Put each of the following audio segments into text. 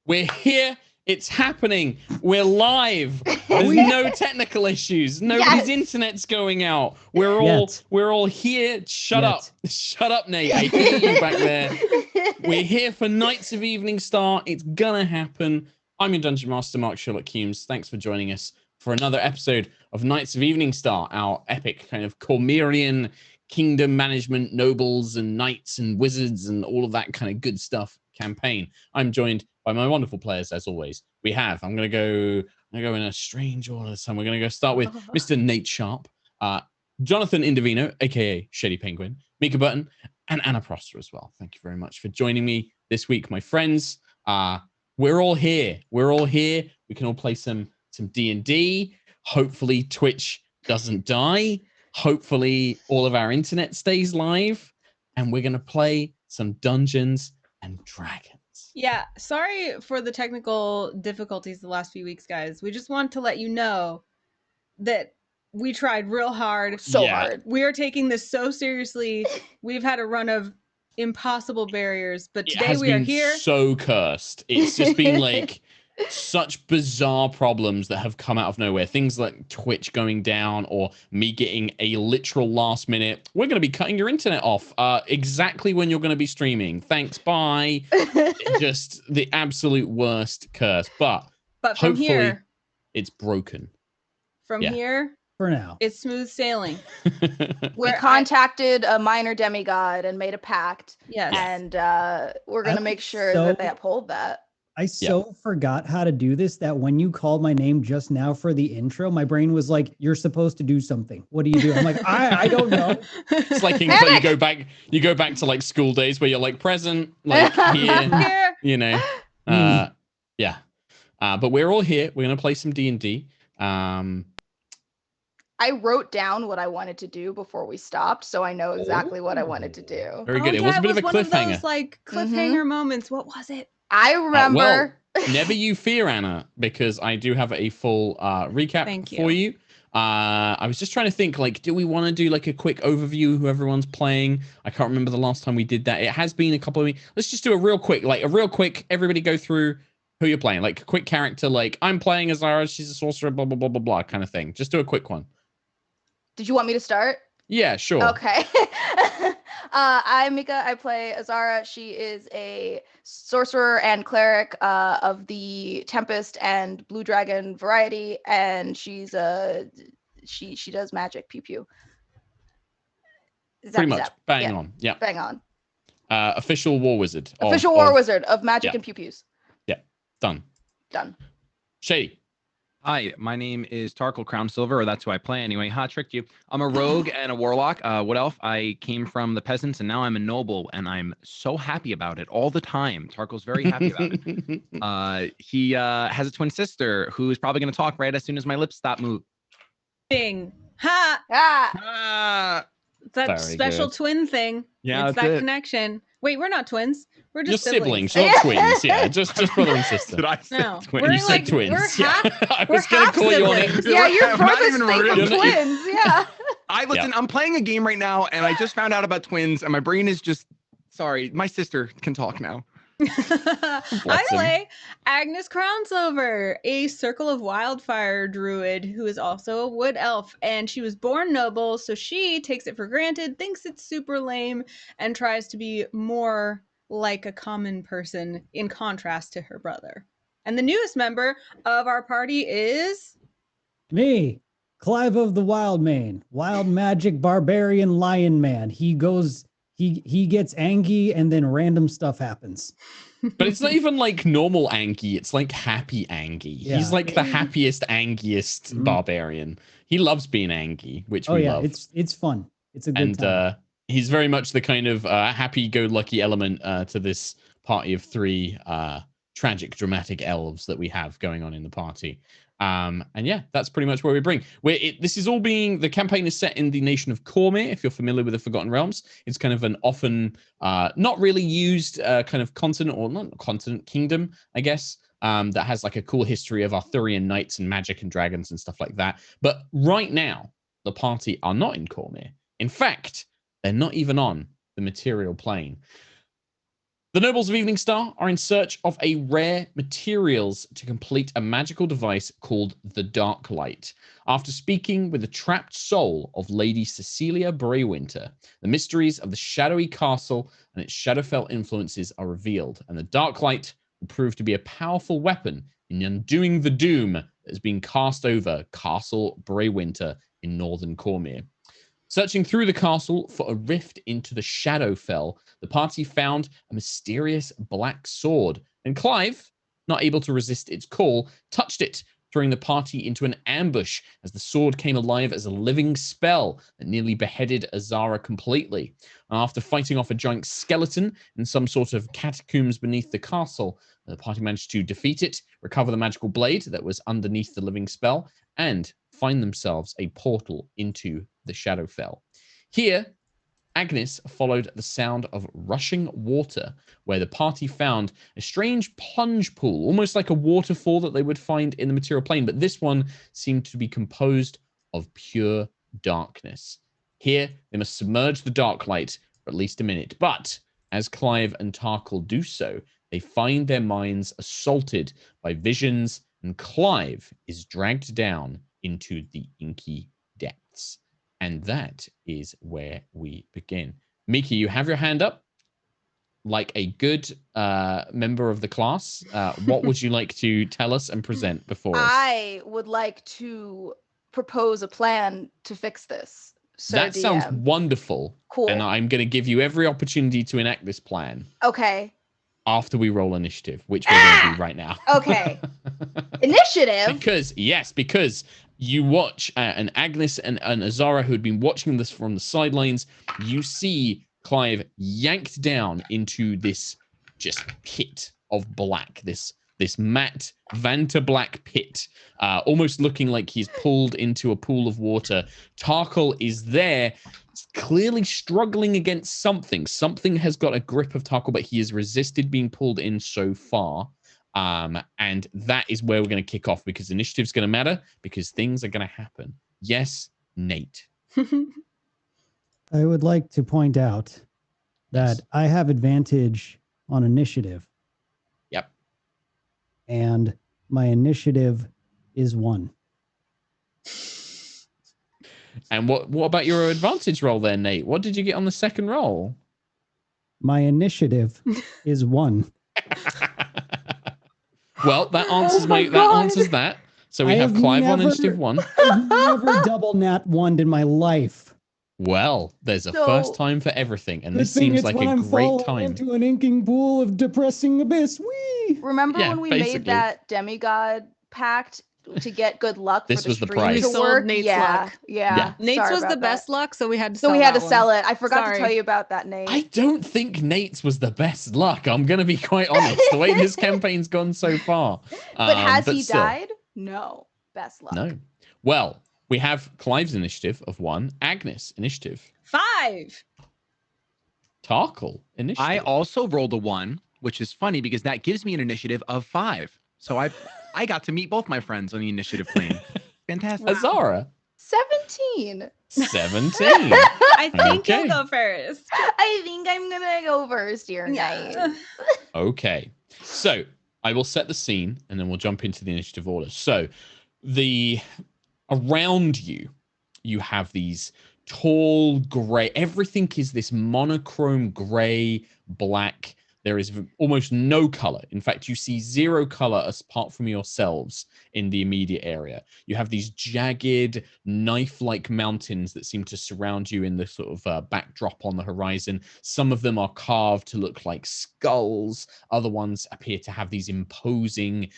We're here. It's happening. We're live. There's no technical issues. Nobody's internet's going out. We're all here. Shut up. Shut up, Nate. I hear you back there. We're here for Knights of Eveningstar. It's gonna happen. I'm your Dungeon Master, Mark SherlockHulmes. Thanks for joining us for another episode of Knights of Eveningstar, our epic kind of Cormyrian kingdom management, nobles and knights and wizards and all of that kind of good stuff campaign. I'm joined by my wonderful players, as always. I'm gonna go in a strange order this time. We're gonna go start with Mr. Nate Sharp, Jonathan Indovino, aka ShadyPenguinn, Mica Burton, and Anna Prosser as well. Thank you very much for joining me this week, my friends. We're all here. We can all play some D&D. Hopefully Twitch doesn't die. Hopefully all of our internet stays live, and we're gonna play some Dungeons and Dragons. Yeah, sorry for the technical difficulties the last few weeks, guys. We just want to let you know that we tried real hard. Hard. We are taking this so seriously. We've had a run of impossible barriers, but today we are here. So cursed. It's just been like such bizarre problems that have come out of nowhere. Things like Twitch going down or me getting a literal last minute, we're going to be cutting your internet off exactly when you're going to be streaming. Thanks, bye. Just the absolute worst curse. But from here, it's broken. From here, for now, it's smooth sailing. We contacted a minor demigod and made a pact. Yes. And we're going to make sure that they uphold that. I forgot how to do this that when you called my name just now for the intro, my brain was like, "You're supposed to do something. What do you do?" I'm like, I don't know. It's like you go back to like school days where you're like present, like here, you know. But we're all here. We're gonna play some D&D. I wrote down what I wanted to do before we stopped, so I know exactly what I wanted to do. Very good. It was a bit of a cliffhanger. One of those, like cliffhanger moments. What was it? I remember. Never you fear, Anna, because I do have a full recap for you. I was just trying to think, like, do we want to do like a quick overview of who everyone's playing? I can't remember the last time we did that. It has been a couple of weeks. Let's just do a real quick, everybody go through who you're playing. Like a quick character, like I'm playing Azara, she's a sorcerer, blah, blah, blah, blah, blah, kind of thing. Just do a quick one. Did you want me to start? Yeah, sure. Okay. I'm Mica. I play Azara. She is a sorcerer and cleric of the Tempest and Blue Dragon variety, and she's she does magic. Pew pew. Pretty much. Bang on. Yeah. Bang on. Official war wizard. Official war wizard of magic and pew pews. Yeah. Done. Shady. Hi, my name is Tarkhal Crownsilver, or that's who I play anyway. Ha, tricked you. I'm a rogue and a warlock. Wood elf. I came from the peasants, and now I'm a noble, and I'm so happy about it all the time. Tarkhal's very happy about it. He has a twin sister who is probably going to talk right as soon as my lips stop moving. Bing. Ha! Ah! That special twin thing. Yeah, it's that connection. Wait, we're not twins. We're just siblings. You're not twins. Yeah, just brother and sister. Did I say twins? You said twins. We're I was going to call you on it. Yeah, your brothers think of twins. Yeah. I'm playing a game right now, and I just found out about twins, and my brain is just sorry. My sister can talk now. I play Agnis Crownsilver, a Circle of Wildfire druid who is also a wood elf, and she was born noble, so she takes it for granted, thinks it's super lame, and tries to be more like a common person in contrast to her brother. And the newest member of our party is me, Clyve of the Wildmane, wild magic barbarian lion man. He gets angry and then random stuff happens. But it's not even like normal Angie, it's like happy Angie. Yeah. He's like the happiest, angiest barbarian. He loves being Angie, which we love. It's fun. It's a good time. He's very much the kind of happy-go-lucky element to this party of three tragic, dramatic elves that we have going on in the party. And yeah, that's pretty much where we bring. This is all the campaign is set in the nation of Cormyr. If you're familiar with the Forgotten Realms, it's kind of an often not really used kind of continent, or not continent, kingdom, I guess, that has like a cool history of Arthurian knights and magic and dragons and stuff like that. But right now, the party are not in Cormyr. In fact, they're not even on the material plane. The nobles of Eveningstar are in search of a rare materials to complete a magical device called the Dark Light. After speaking with the trapped soul of Lady Cecilia Braywinter, the mysteries of the shadowy castle and its Shadowfell influences are revealed, and the Dark Light will prove to be a powerful weapon in undoing the doom that has been cast over Castle Braywinter in northern Cormyr. Searching through the castle for a rift into the Shadowfell, the party found a mysterious black sword, and Clyve, not able to resist its call, touched it, throwing the party into an ambush as the sword came alive as a living spell that nearly beheaded Azara completely. After fighting off a giant skeleton in some sort of catacombs beneath the castle, the party managed to defeat it, recover the magical blade that was underneath the living spell, and find themselves a portal into the Shadowfell. Here, Agnis followed the sound of rushing water, where the party found a strange plunge pool, almost like a waterfall that they would find in the material plane, but this one seemed to be composed of pure darkness. Here, they must submerge the dark light for at least a minute, but as Clyve and Tarkhal do so, they find their minds assaulted by visions, and Clyve is dragged down into the inky depths. And that is where we begin. Mica, you have your hand up like a good member of the class. What would you like to tell us and present before us? I would like to propose a plan to fix this. Sir That DM. sounds wonderful. Cool. And I'm going to give you every opportunity to enact this plan. Okay. After we roll initiative, which we're going to do right now. Okay. Initiative? Because you watch, and Agnis and Azara, who had been watching this from the sidelines, you see Clyve yanked down into this just pit of black, this matte Vanta black pit, almost looking like he's pulled into a pool of water. Tarkhal is there, clearly struggling against something. Something has got a grip of Tarkhal, but he has resisted being pulled in so far. And that is where we're going to kick off, because initiative's going to matter, because things are going to happen. Yes, Nate. I would like to point out that I have advantage on initiative. Yep. And my initiative is 1. And what about your advantage roll there, Nate? What did you get on the second roll? My initiative is 1. Well, that answers that. So we have Clyve on initiative 1. I've never double nat 1'd in my life. Well, there's a first time for everything, and this seems like a great time. Into an inking pool of depressing abyss. Whee! Remember when we made that demigod pact to get good luck this for the was the stream prize. to work? Nate's luck. Yeah. Nate's was the best luck, so we had to sell sell it. I forgot to tell you about that, Nate. I don't think Nate's was the best luck. I'm going to be quite honest. The way this campaign's gone so far. But has he died? No. Best luck. No. Well, we have Clyve's initiative of 1. Agnis initiative 5. Tarkhal initiative. I also rolled a 1, which is funny because that gives me an initiative of 5. So I got to meet both my friends on the initiative plane. Fantastic. Wow. Azara 17. 17. I think you'll go first. I think I'm gonna go first here, Knight. Okay. So I will set the scene and then we'll jump into the initiative order. So around you have these tall gray, everything is this monochrome gray, black. There is almost no color. In fact, you see 0 color apart from yourselves in the immediate area. You have these jagged, knife-like mountains that seem to surround you in the sort of backdrop on the horizon. Some of them are carved to look like skulls. Other ones appear to have these imposing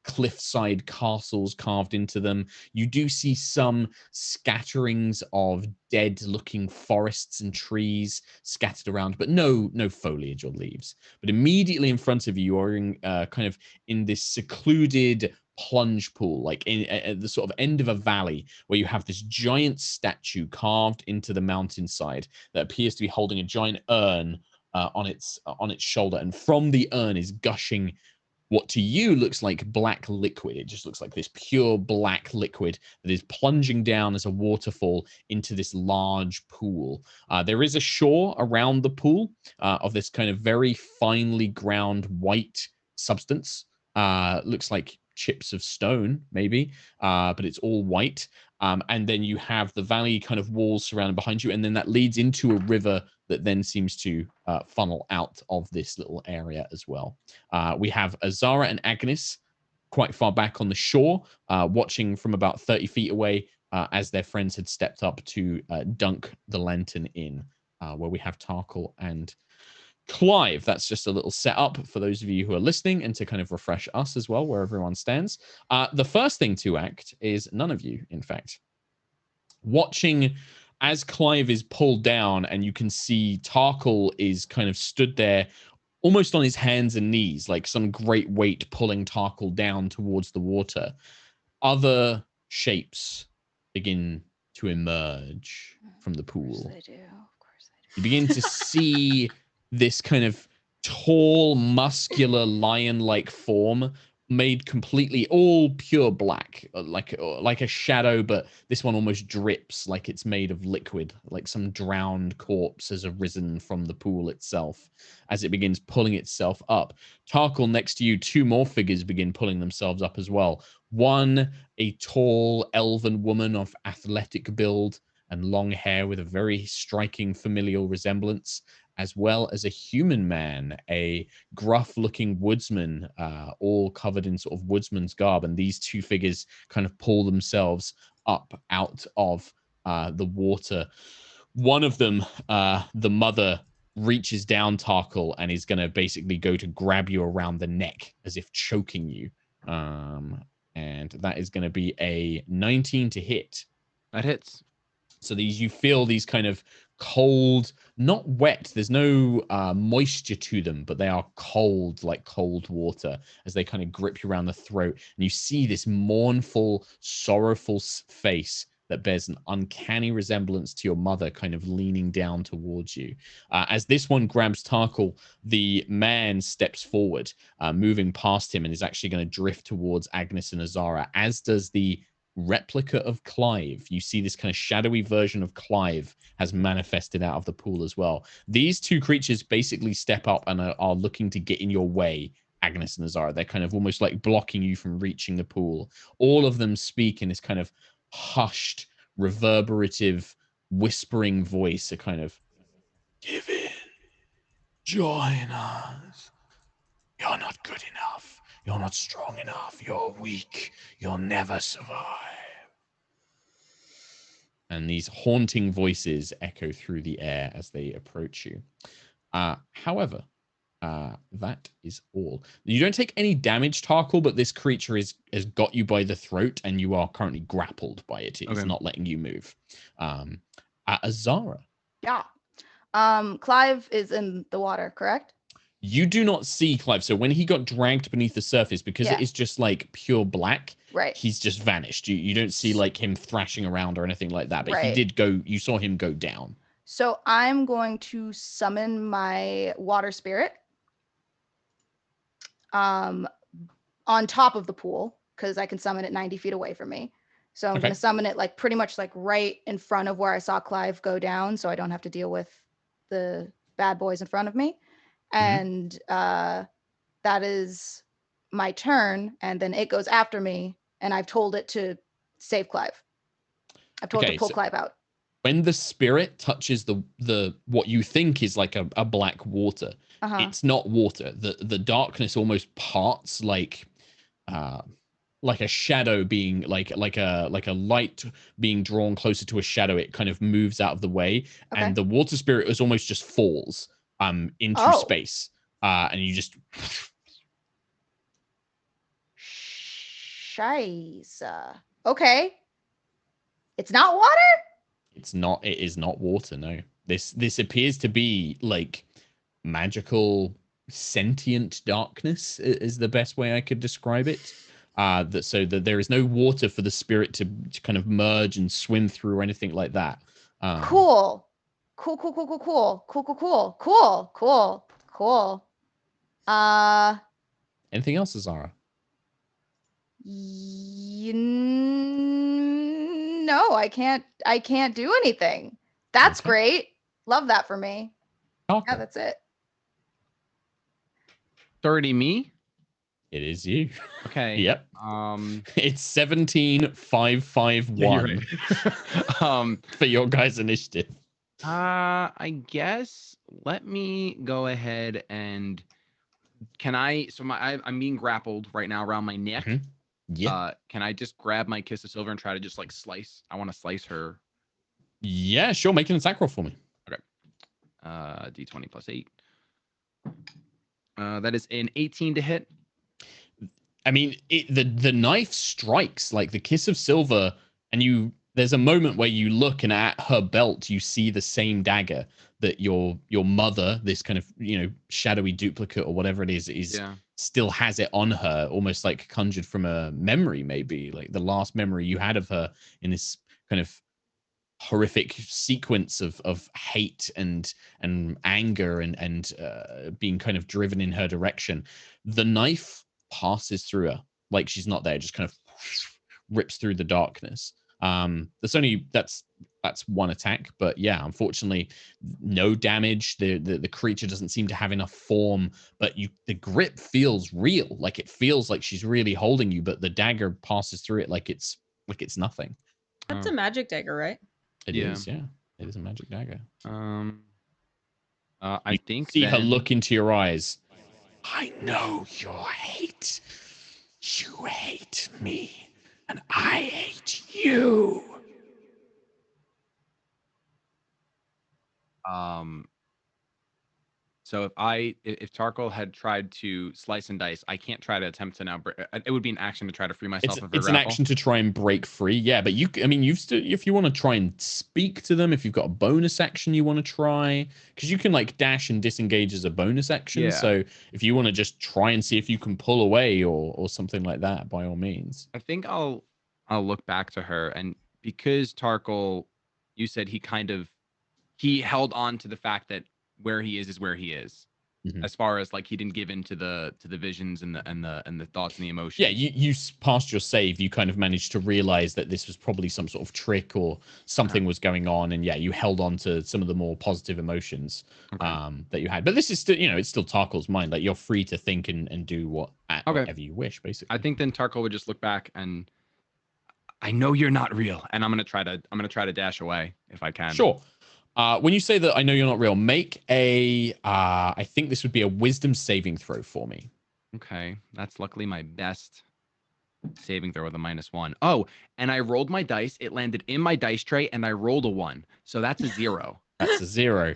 cliffside castles carved into them. You do see some scatterings of dead-looking forests and trees scattered around, but no foliage or leaves. But immediately in front of you are in, kind of in this secluded plunge pool, like at the sort of end of a valley, where you have this giant statue carved into the mountainside that appears to be holding a giant urn on its shoulder, and from the urn is gushing what to you looks like black liquid. It just looks like this pure black liquid that is plunging down as a waterfall into this large pool. There is a shore around the pool of this kind of very finely ground white substance. Looks like chips of stone, maybe, but it's all white. And then you have the valley kind of walls surrounded behind you, and then that leads into a river that then seems to funnel out of this little area as well. We have Azara and Agnis quite far back on the shore, watching from about 30 feet away as their friends had stepped up to dunk the lantern in, where we have Tarkhal and Clyve. That's just a little setup for those of you who are listening and to kind of refresh us as well, where everyone stands. The first thing to act is none of you, in fact. Watching as Clyve is pulled down, and you can see Tarkhal is kind of stood there almost on his hands and knees, like some great weight pulling Tarkhal down towards the water. Other shapes begin to emerge from the pool. Of course they do. Of course they do. You begin to see this kind of tall, muscular, lion-like form made completely all pure black, like a shadow, but this one almost drips like it's made of liquid, like some drowned corpse has arisen from the pool itself as it begins pulling itself up. Tarkhal, next to you, two more figures begin pulling themselves up as well. One, a tall elven woman of athletic build and long hair with a very striking familial resemblance, as well as a human man, a gruff-looking woodsman, all covered in sort of woodsman's garb. And these two figures kind of pull themselves up out of the water. One of them, the mother, reaches down Tarkhal and is going to basically go to grab you around the neck as if choking you. And that is going to be a 19 to hit. That hits. So you feel these kind of cold, not wet, there's no moisture to them, but they are cold, like cold water, as they kind of grip you around the throat. And you see this mournful, sorrowful face that bears an uncanny resemblance to your mother kind of leaning down towards you. As this one grabs Tarkhal, the man steps forward, moving past him, and is actually going to drift towards Agnis and Azara, as does the replica of Clyve. You see this kind of shadowy version of Clyve has manifested out of the pool as well. These two creatures basically step up and are looking to get in your way, Agnis and Azara. They're kind of almost like blocking you from reaching the pool. All of them speak in this kind of hushed, reverberative, whispering voice, a kind of, "Give in, join us. You're not good enough. You're not strong enough. You're weak. You'll never survive." And these haunting voices echo through the air as they approach you. However, that is all. You don't take any damage, Tarkhal, but this creature has got you by the throat, and you are currently grappled by it. It's not letting you move. Azara. Yeah. Clyve is in the water, correct? You do not see Clyve. So when he got dragged beneath the surface, because it is just like pure black, right, he's just vanished. You don't see like him thrashing around or anything like that. But he did go. You saw him go down. So I'm going to summon my water spirit on top of the pool, because I can summon it 90 feet away from me. So I'm going to summon it like pretty much like right in front of where I saw Clyve go down, so I don't have to deal with the bad boys in front of me. And that is my turn, and then it goes after me, and I've told it to save Clyve. I've told it to pull Clyve out. When the spirit touches the what you think is like a black water, it's not water. The darkness almost parts like a shadow being like a light being drawn closer to a shadow. It kind of moves out of the way, and the water spirit is almost just falls into space, and you just Scheiße. Okay. It's not water? It's not. It is not water. No. This appears to be like magical, sentient darkness. Is the best way I could describe it. That there is no water for the spirit to kind of merge and swim through or anything like that. Cool. Anything else, Azara? No, I can't do anything. That's great. Love that for me. Okay. Yeah, that's it. 30 me? It is you. Okay. Yep. It's 17,551 for your guys' initiative. I guess let me go ahead and I'm being grappled right now around my neck. Mm-hmm. Yeah. Can I just grab my Kiss of Silver and try to just like slice? I want to slice her. Yeah, sure. Make an attack roll for me. Okay. D20 plus 8. That is an 18 to hit. I mean, the knife strikes like the Kiss of Silver, and there's a moment where you look and at her belt, you see the same dagger that your mother, this kind of, shadowy duplicate or whatever it is still has it on her, almost like conjured from a memory, maybe like the last memory you had of her in this kind of horrific sequence of hate and anger and being kind of driven in her direction. The knife passes through her like she's not there, just kind of rips through the darkness. That's one attack, but yeah, unfortunately no damage. The creature doesn't seem to have enough form, but the grip feels real, like it feels like she's really holding you, but the dagger passes through it like it's nothing. That's a magic dagger, right? It is, yeah. It is a magic dagger. I think see her look into your eyes. I know your hate. You hate me, and I hate you. So if Tarkhal had tried to slice and dice, I can't try to attempt to now. It would be an action to try to free myself of her It's an action to try and break free. Yeah, but if you want to try and speak to them, if you've got a bonus action you want to try, because you can like dash and disengage as a bonus action. Yeah. So if you want to just try and see if you can pull away or something like that, by all means. I think I'll look back to her, and because Tarkhal, you said he held on to the fact that where he is where he is, as far as like he didn't give in to the visions and the thoughts and the emotions. Yeah, you passed your save. You kind of managed to realize that this was probably some sort of trick or something was going on, and yeah, you held on to some of the more positive emotions that you had. But this is still, it's still Tarkhal's mind. Like you're free to think and do whatever you wish, basically. I think then Tarkhal would just look back and I know you're not real, and I'm gonna try to dash away if I can. Sure. When you say that I know you're not real, make I think this would be a wisdom saving throw for me. Okay. That's luckily my best saving throw with a -1. Oh, and I rolled my dice. It landed in my dice tray, and I rolled a 1. So that's a 0. That's a 0.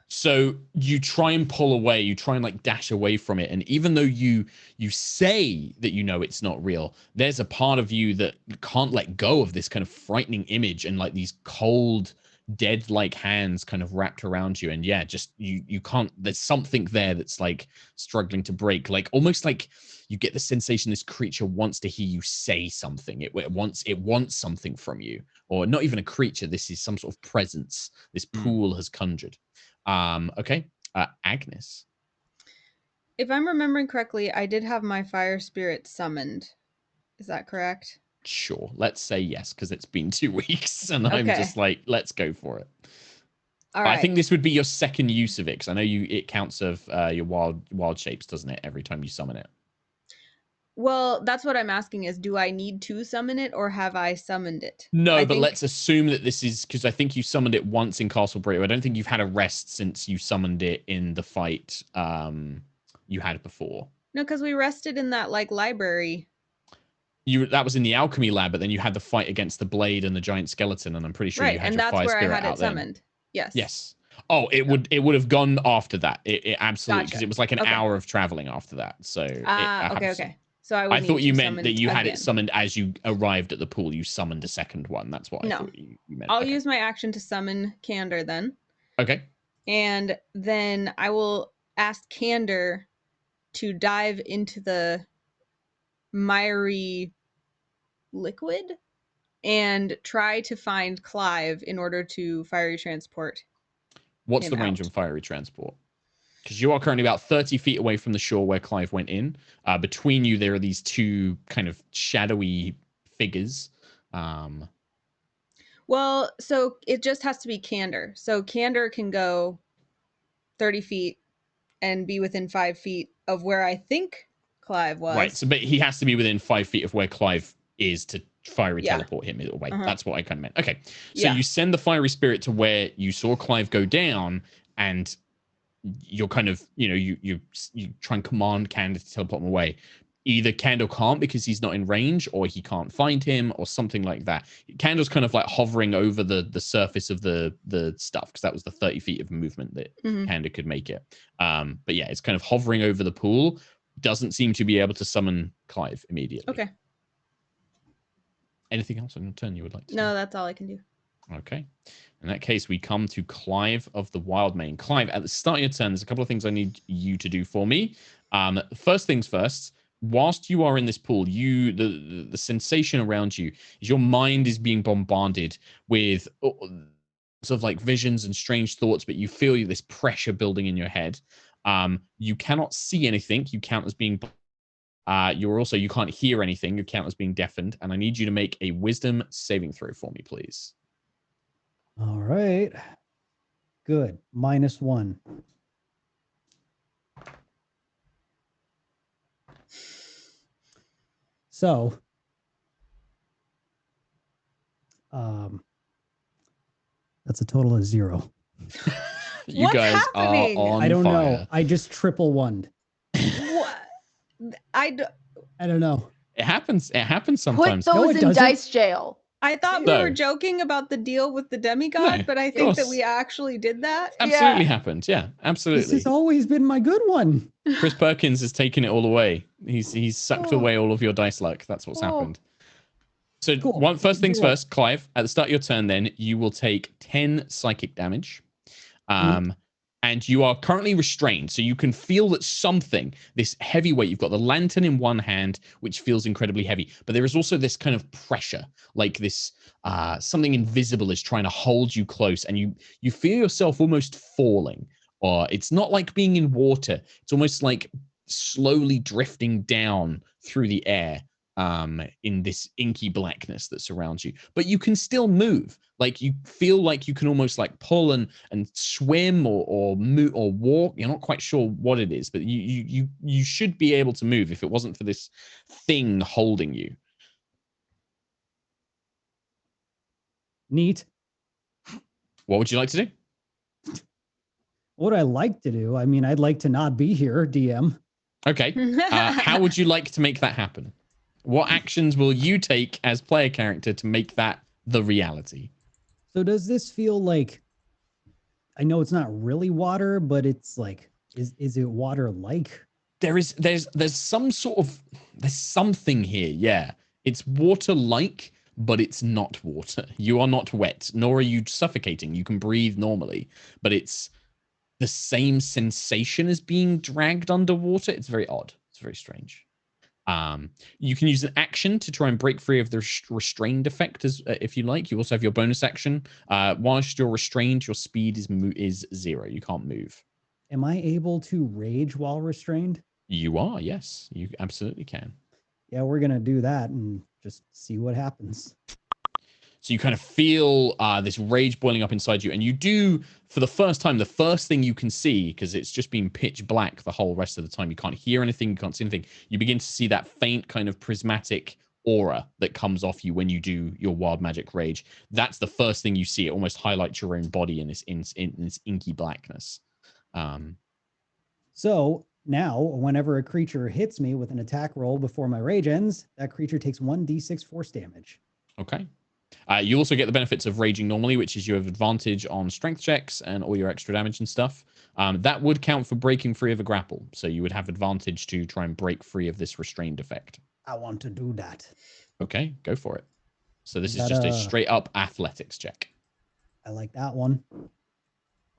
So you try and pull away. You try and like dash away from it. And even though you say that you know it's not real, there's a part of you that can't let go of this kind of frightening image and like these cold, dead-like hands kind of wrapped around you. And yeah, just you can't, there's something there that's like struggling to break, like almost like you get the sensation this creature wants to hear you say something. It wants something from you, or not even a creature. This is some sort of presence this pool has conjured. Okay. Agnis, if I'm remembering correctly, I did have my fire spirit summoned. Is that correct? Sure, let's say yes, because it's been 2 weeks and I'm just like, let's go for it. All right. I think this would be your second use of it, because I know it counts of your wild shapes, doesn't it, every time you summon it? Well, that's what I'm asking is, do I need to summon it, or have I summoned it? No, but let's assume that this is, because I think you summoned it once in Castle Brito. I don't think you've had a rest since you summoned it in the fight you had before. No, because we rested in that like library. That was in the alchemy lab, but then you had the fight against the blade and the giant skeleton, and I'm pretty sure you had your fire spirit out. Right, and that's where I had it then. summoned. Yes. Yes. Oh, it would have gone after that. It absolutely, because it was like an hour of traveling after that. So okay. So I thought you meant that you had it summoned as you arrived at the pool. You summoned a second one. That's what I thought you meant. I'll use my action to summon Candor then. Okay. And then I will ask Candor to dive into the miry liquid and try to find Clyve in order to fiery transport. What's the range of fiery transport? Because you are currently about 30 feet away from the shore where Clyve went in. Between you, there are these two kind of shadowy figures. Well, so it just has to be Candor. So Candor can go 30 feet and be within 5 feet of where I think Clyve was. Right. So, but he has to be within 5 feet of where Clyve is to fiery teleport him away. That's what I kind of meant. Okay. So you send the fiery spirit to where you saw Clyve go down, and you're kind of, you try and command Candor to teleport him away. Either Candor can't because he's not in range, or he can't find him, or something like that. Candor's kind of like hovering over the surface of the stuff, because that was the 30 feet of movement that Candor could make it. But yeah, it's kind of hovering over the pool. Doesn't seem to be able to summon Clyve immediately. Okay. Anything else on your turn you would like to No, do? that's all I can do. Okay. In that case, we come to Clyve of the Wildmane. Clyve, at the start of your turn, there's a couple of things I need you to do for me. First things first, whilst you are in this pool, the sensation around you is your mind is being bombarded with sort of like visions and strange thoughts, but you feel this pressure building in your head. You cannot see anything. You count as being... you can't hear anything. You count as being deafened. And I need you to make a wisdom saving throw for me, please. All right. Good. -1. So, that's a total of 0. You What's guys happening? are on I don't fire. know. I just triple woned. What? I don't know. It happens. It happens Put sometimes. those in dice jail. I thought we were joking about the deal with the demigod, No, but I of think that course. we actually did that. Absolutely happened. Yeah, absolutely. This has always been my good one. Chris Perkins has taken it all away. He's sucked away all of your dice luck. That's what's happened. So first things first, Clyve, at the start of your turn, then you will take 10 psychic damage. And you are currently restrained. So you can feel that something, this heavy weight, you've got the lantern in one hand, which feels incredibly heavy. But there is also this kind of pressure, like this, something invisible is trying to hold you close. And you feel yourself almost falling. Or it's not like being in water. It's almost like slowly drifting down through the air. In this inky blackness that surrounds you, but you can still move. Like you feel like you can almost like pull and swim or move or walk. You're not quite sure what it is, but you should be able to move if it wasn't for this thing holding you. Neat. What would you like to do? What would I like to do? I mean, I'd like to not be here, DM. Okay. How would you like to make that happen? What actions will you take as player character to make that the reality? So does this feel like, I know it's not really water, but it's like, is it water like? There's some sort of, there's something here. Yeah. It's water like, but it's not water. You are not wet, nor are you suffocating. You can breathe normally, but it's the same sensation as being dragged underwater. It's very odd. It's very strange. You can use an action to try and break free of the restrained effect, if you like. You also have your bonus action. Whilst you're restrained, your speed is 0. You can't move. Am I able to rage while restrained? You are, yes. You absolutely can. Yeah, we're gonna do that and just see what happens. So you kind of feel this rage boiling up inside you, and you do, for the first time, the first thing you can see, because it's just been pitch black the whole rest of the time. You can't hear anything, you can't see anything. You begin to see that faint kind of prismatic aura that comes off you when you do your wild magic rage. That's the first thing you see. It almost highlights your own body in this inky blackness. So now, whenever a creature hits me with an attack roll before my rage ends, that creature takes 1d6 force damage. Okay. You also get the benefits of raging normally, which is you have advantage on strength checks and all your extra damage and stuff. That would count for breaking free of a grapple. So you would have advantage to try and break free of this restrained effect. I want to do that. Okay, go for it. So this is just a straight up athletics check. I like that one.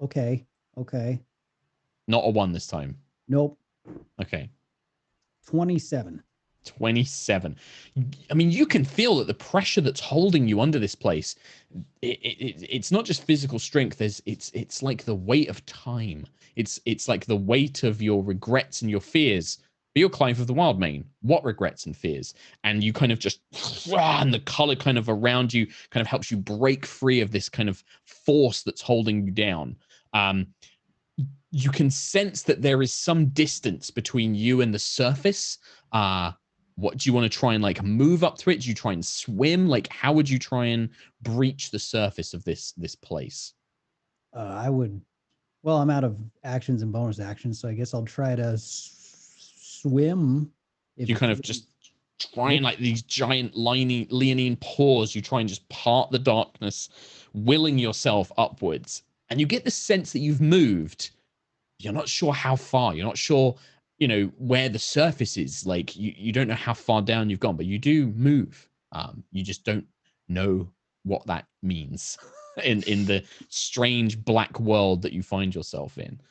Okay. Not a 1 this time. Nope. Okay. 27. 27. I mean, you can feel that the pressure that's holding you under this place, it's not just physical strength. It's like the weight of time. It's like the weight of your regrets and your fears. But you're Clyve of the Wildmane. What regrets and fears? And you kind of just, and the color kind of around you kind of helps you break free of this kind of force that's holding you down. You can sense that there is some distance between you and the surface. What do you want to try and like move up to it? Do you try and swim? Like, how would you try and breach the surface of this place? I would. Well, I'm out of actions and bonus actions, so I guess I'll try to swim. You kind of just try and like these giant leonine paws. You try and just part the darkness, willing yourself upwards, and you get the sense that you've moved. You're not sure how far. You're not sure, where the surface is. Like you don't know how far down you've gone, but you do move. You just don't know what that means in the strange black world that you find yourself in.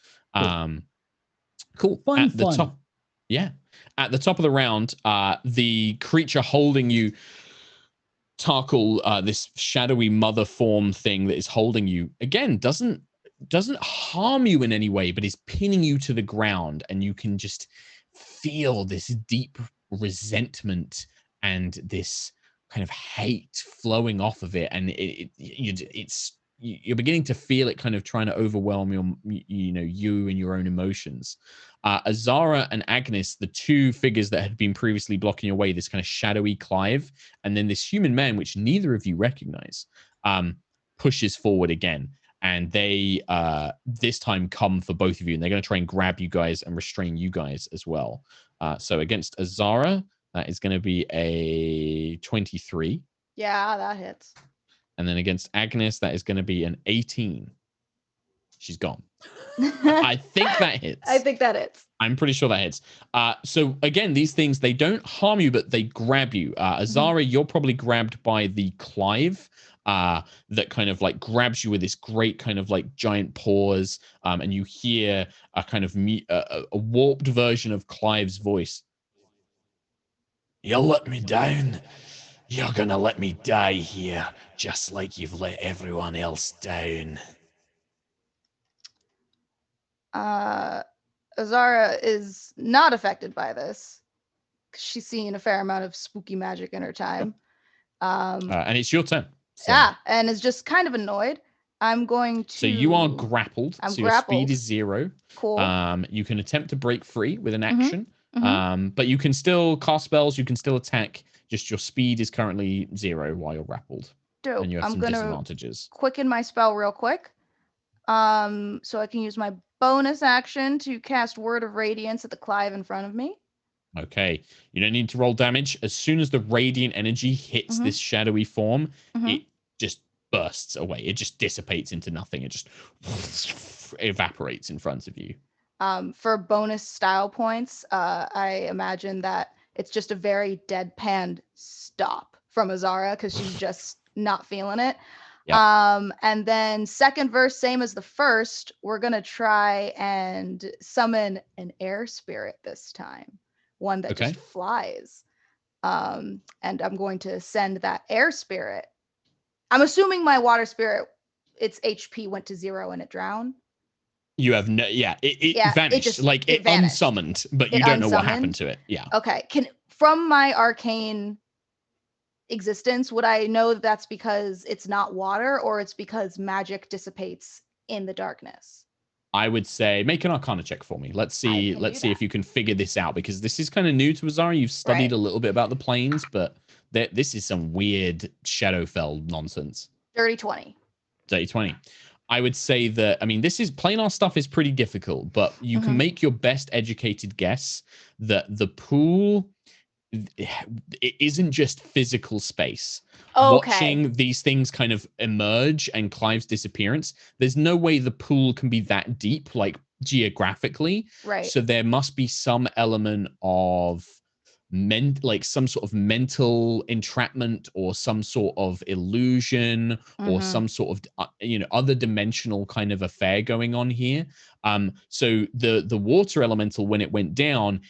Cool. Fun. Top, yeah. At the top of the round, the creature holding you, Tarkhal, this shadowy mother form thing that is holding you, again, doesn't harm you in any way, but is pinning you to the ground, and you can just feel this deep resentment and this kind of hate flowing off of it, and you're beginning to feel it kind of trying to overwhelm you and your own emotions. Azara and Agnis, the two figures that had been previously blocking your way, this kind of shadowy Clyve, and then this human man, which neither of you recognize, pushes forward again. And they this time come for both of you, and they're going to try and grab you guys and restrain you guys as well. So against Azara, that is going to be a 23. Yeah, that hits. And then against Agnis, that is going to be an 18. She's gone. I think that hits. I think that hits. I'm pretty sure that hits. So again, these things, they don't harm you, but they grab you. Azara, you're probably grabbed by the Clyve. That kind of like grabs you with this great kind of like giant paws, and you hear a kind of a warped version of Clyve's voice. You'll let me down. You're gonna let me die here, just like you've let everyone else down. Azara is not affected by this. She's seen a fair amount of spooky magic in her time. And it's your turn. So. Yeah, and is just kind of annoyed. I'm going to... So you are grappled. I'm so grappled. Your speed is 0. Cool. You can attempt to break free with an action. But you can still cast spells. You can still attack. Just your speed is currently 0 while you're grappled. Dope. And you have I'm some gonna disadvantages. Quicken my spell real quick. So I can use my bonus action to cast Word of Radiance at the Clyve in front of me. Okay. You don't need to roll damage. As soon as the radiant energy hits this shadowy form, it just bursts away. It just dissipates into nothing. It just evaporates in front of you. For bonus style points, I imagine that it's just a very deadpan stop from Azara because she's just not feeling it. Yep. And then second verse, same as the first, we're going to try and summon an air spirit this time. One that just flies. And I'm going to send that air spirit. I'm assuming my water spirit, its HP went to 0 and it drowned. You have no, it vanished. It vanished. Unsummoned, but you don't know what happened to it. Yeah. Okay. From my arcane existence, would I know that that's because it's not water, or it's because magic dissipates in the darkness? I would say make an Arcana check for me. Let's see if you can figure this out, because this is kind of new to Azara. You've studied a little bit about the planes, but this is some weird Shadowfell nonsense. Dirty 20. Dirty 20. I would say that, I mean, this is planar stuff is pretty difficult, but you can make your best educated guess that the pool, it isn't just physical space. Watching these things kind of emerge and Clyve's disappearance, there's no way the pool can be that deep, like geographically. Right. So there must be some element of some sort of mental entrapment or some sort of illusion or some sort of other dimensional kind of affair going on here. So the water elemental, when it went down,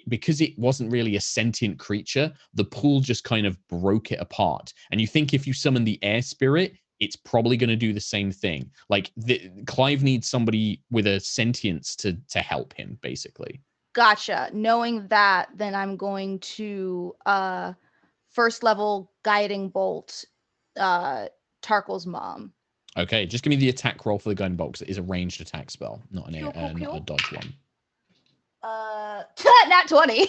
because it wasn't really a sentient creature, the pool just kind of broke it apart. And you think if you summon the air spirit, it's probably going to do the same thing. Like Clyve needs somebody with a sentience to help him, basically. Gotcha. Knowing that, then I'm going to first level guiding bolt Tarkhal's mom. Okay, just give me the attack roll for the guiding bolt, because it is a ranged attack spell, not a dodge one. Nat 20.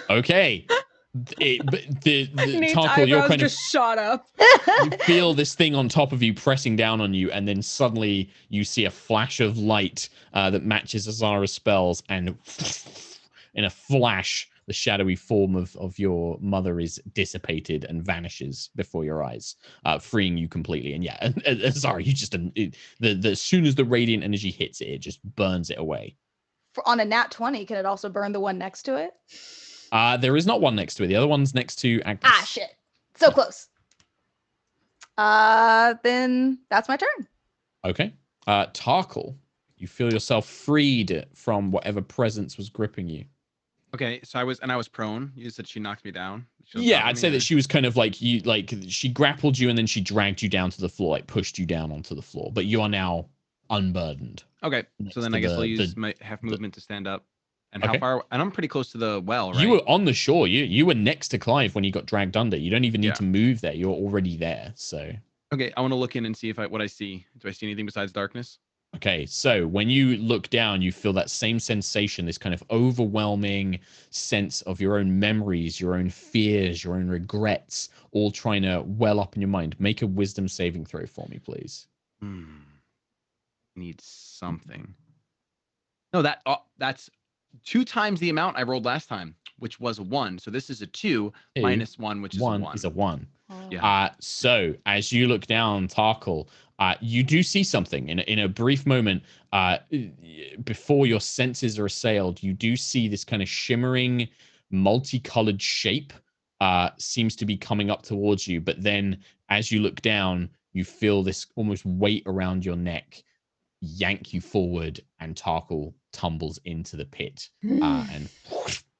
Okay. The Nate's Tarkhal, you're kind just shot up. You feel this thing on top of you pressing down on you, and then suddenly you see a flash of light that matches Azara's spells, and in a flash, the shadowy form of your mother is dissipated and vanishes before your eyes, freeing you completely. And Azara, you just as soon as the radiant energy hits it, it just burns it away. On a nat 20, can it also burn the one next to it? There is not one next to it. The other one's next to Agnis. Ah, shit. So close. Then that's my turn. Okay. Tarkhal, you feel yourself freed from whatever presence was gripping you. Okay, so I was prone. You said she knocked me down. Yeah, I'd say that she was kind of she grappled you and then she dragged you down to the floor, like pushed you down onto the floor. But you are now unburdened. Okay, so then I guess I'll use my half movement to stand up. And how far? And I'm pretty close to the well, right? You were on the shore. You were next to Clyve when you got dragged under. You don't even need to move there. You're already there. So. Okay, I want to look in and see what I see. Do I see anything besides darkness? Okay, so when you look down, you feel that same sensation, this kind of overwhelming sense of your own memories, your own fears, your own regrets, all trying to well up in your mind. Make a wisdom saving throw for me, please. Need something. No, that's 2 times the amount I rolled last time, which was a 1. So this is a 2 minus 1, which is a 1. Is a 1. Oh. Yeah. So as you look down, Tarkhal, you do see something in a brief moment before your senses are assailed. You do see this kind of shimmering, multicolored shape seems to be coming up towards you. But then as you look down, you feel this almost weight around your neck yank you forward, and Tarkhal tumbles into the pit and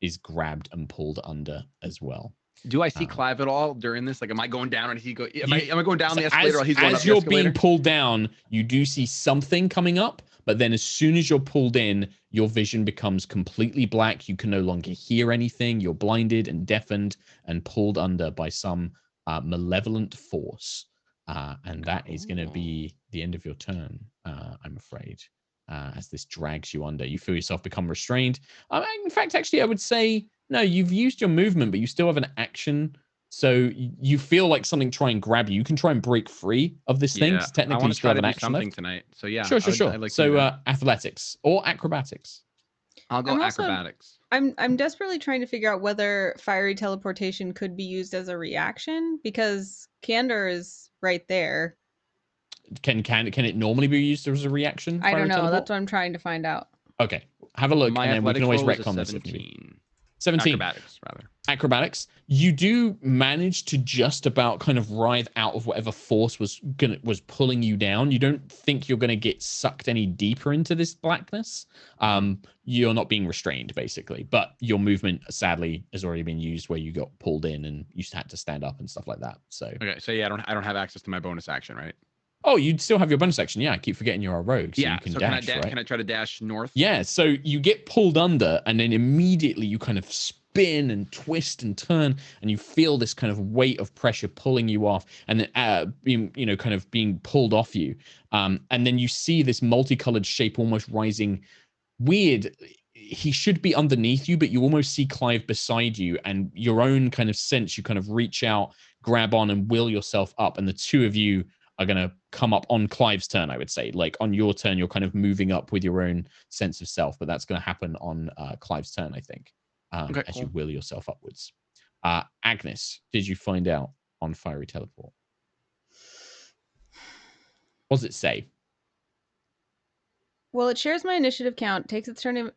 is grabbed and pulled under as well. Do I see Clyve at all during this? Like, am I going down and he go? Am I going down the escalator? Or he's going as up you're the escalator? being pulled down, you do see something coming up, but then as soon as you're pulled in, your vision becomes completely black. You can no longer hear anything. You're blinded and deafened and pulled under by some malevolent force. And that is going to be the end of your turn, I'm afraid. As this drags you under, you feel yourself become restrained. In fact, actually, I would say, no, you've used your movement, but you still have an action. So you feel like something try and grab you. You can try and break free of this thing. Yeah, Technically, I want you to still try have to an do action something left. tonight. So yeah, Sure. I'd like So athletics or acrobatics. I'll go acrobatics. I'm desperately trying to figure out whether fiery teleportation could be used as a reaction, because Candor is right there. Can it normally be used as a reaction? I don't know. Teleport? That's what I'm trying to find out. Okay, have a look, My and then we can always retcon this. 17. 17. Acrobatics, rather. Acrobatics. You do manage to just about kind of writhe out of whatever force was pulling you down. You don't think you're gonna get sucked any deeper into this blackness. You're not being restrained, basically, but your movement sadly has already been used where you got pulled in and you had to stand up and stuff like that. So okay, so yeah, I don't have access to my bonus action, right? Oh, you'd still have your bonus action. Yeah, I keep forgetting you're a rogue. So yeah, you can so dash, right? Can I try to dash north? Yeah, so you get pulled under, and then immediately you kind of spin and twist and turn, and you feel this kind of weight of pressure pulling you off, and then kind of being pulled off you. And then you see this multicolored shape almost rising. Weird. He should be underneath you, but you almost see Clyve beside you, and your own kind of sense, you kind of reach out, grab on, and will yourself up, and the two of you are going to come up on Clyve's turn, I would say. Like on your turn, you're kind of moving up with your own sense of self, but that's going to happen on Clyve's turn, I think, as you will yourself upwards. Agnis, did you find out on Fiery Teleport? What does it say? Well, it shares my initiative count, takes its turn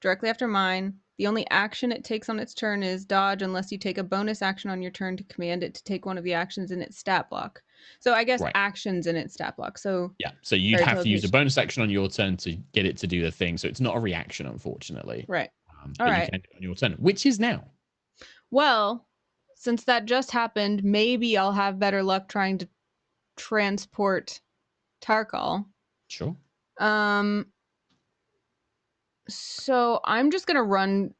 directly after mine, The only action it takes on its turn is dodge unless you take a bonus action on your turn to command it to take one of the actions in its stat block. So I guess actions in its stat block. So yeah, so you'd have to use a bonus action on your turn to get it to do the thing. So it's not a reaction, unfortunately. Right. But you can do it on your turn, which is now. Well, since that just happened, maybe I'll have better luck trying to transport Tarkhal. Sure. So I'm just gonna run.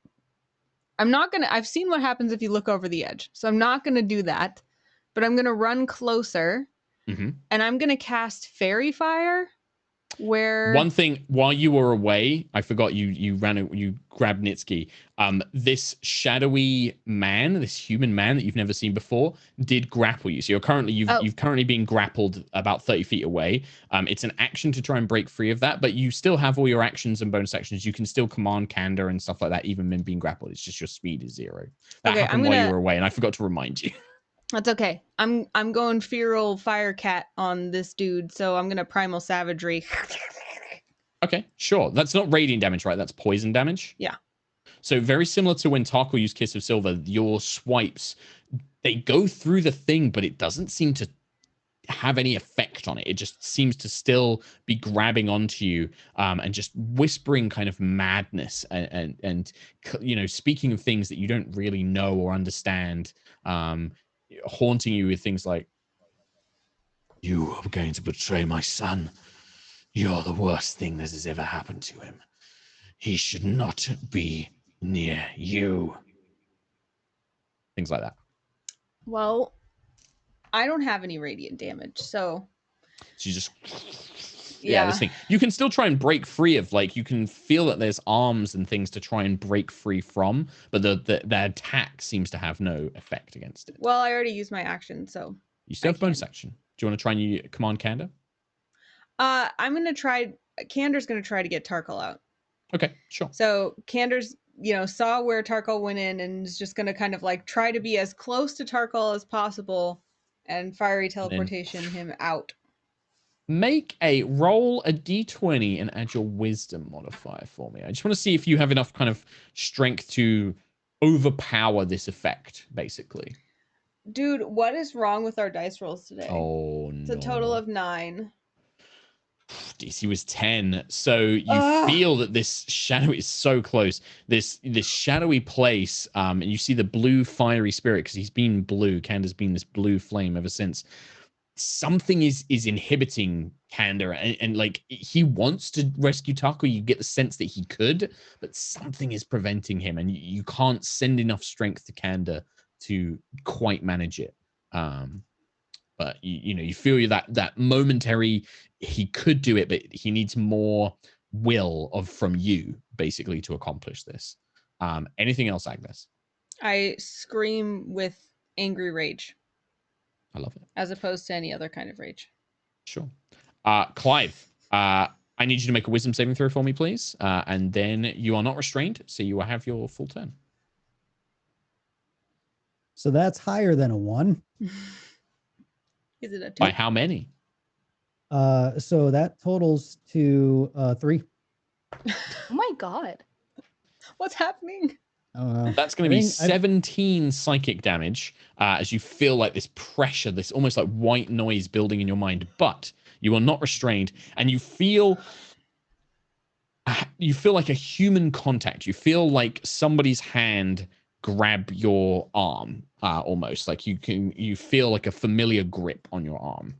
I've seen what happens if you look over the edge, so I'm not gonna do that. But I'm gonna run closer, and I'm gonna cast Fairy Fire. Where one thing while you were away, I forgot you grabbed Nitsky. This shadowy man, this human man that you've never seen before, did grapple you. So you've currently been grappled about 30 feet away. It's an action to try and break free of that, but you still have all your actions and bonus actions. You can still command Candor and stuff like that, even when being grappled. It's just your speed is 0. That happened while you were away, and I forgot to remind you. That's okay. I'm going feral fire cat on this dude, so I'm gonna primal savagery. Okay, sure. That's not radiant damage, right? That's poison damage. Yeah. So very similar to when Tarkhal used Kiss of Silver, your swipes, they go through the thing, but it doesn't seem to have any effect on it. It just seems to still be grabbing onto you and just whispering kind of madness and speaking of things that you don't really know or understand. Haunting you with things like, you are going to betray my son. You're the worst thing that has ever happened to him. He should not be near you. Things like that. Well, I don't have any radiant damage, so you just this thing. You can still try and break free of, like, you can feel that there's arms and things to try and break free from, but the attack seems to have no effect against it. Well, I already used my action, so you still have bonus action. Do you want to try and command Candor? I'm gonna try. Candor's gonna try to get Tarkhal out. Okay, sure. So Candor's, saw where Tarkhal went in and is just gonna kind of like try to be as close to Tarkhal as possible and fiery teleportation him out. Make a d20 and add your wisdom modifier for me. I just want to see if you have enough kind of strength to overpower this effect, basically. Dude, what is wrong with our dice rolls today? Oh, no. It's a total of 9. DC was 10. So you feel that this shadow is so close. This shadowy place, and you see the blue fiery spirit, because he's been blue. Candor's been this blue flame ever since. Something is inhibiting Candor, and like, he wants to rescue Tarkhal. You get the sense that he could, but something is preventing him, and you can't send enough strength to Candor to quite manage it. But you feel that momentary, he could do it, but he needs more will from you, basically, to accomplish this. Anything else, Agnes? I scream with angry rage. I love it. As opposed to any other kind of rage. Sure. Clyve, I need you to make a wisdom saving throw for me, please. And then you are not restrained, so you will have your full turn. So that's higher than a 1. Is it a 2? By how many? So that totals to 3. Oh my god. What's happening? That's going to be 17 psychic damage as you feel like this pressure, this almost like white noise building in your mind, but you are not restrained, and you feel like a human contact. You feel like somebody's hand grab your arm, almost like you feel like a familiar grip on your arm.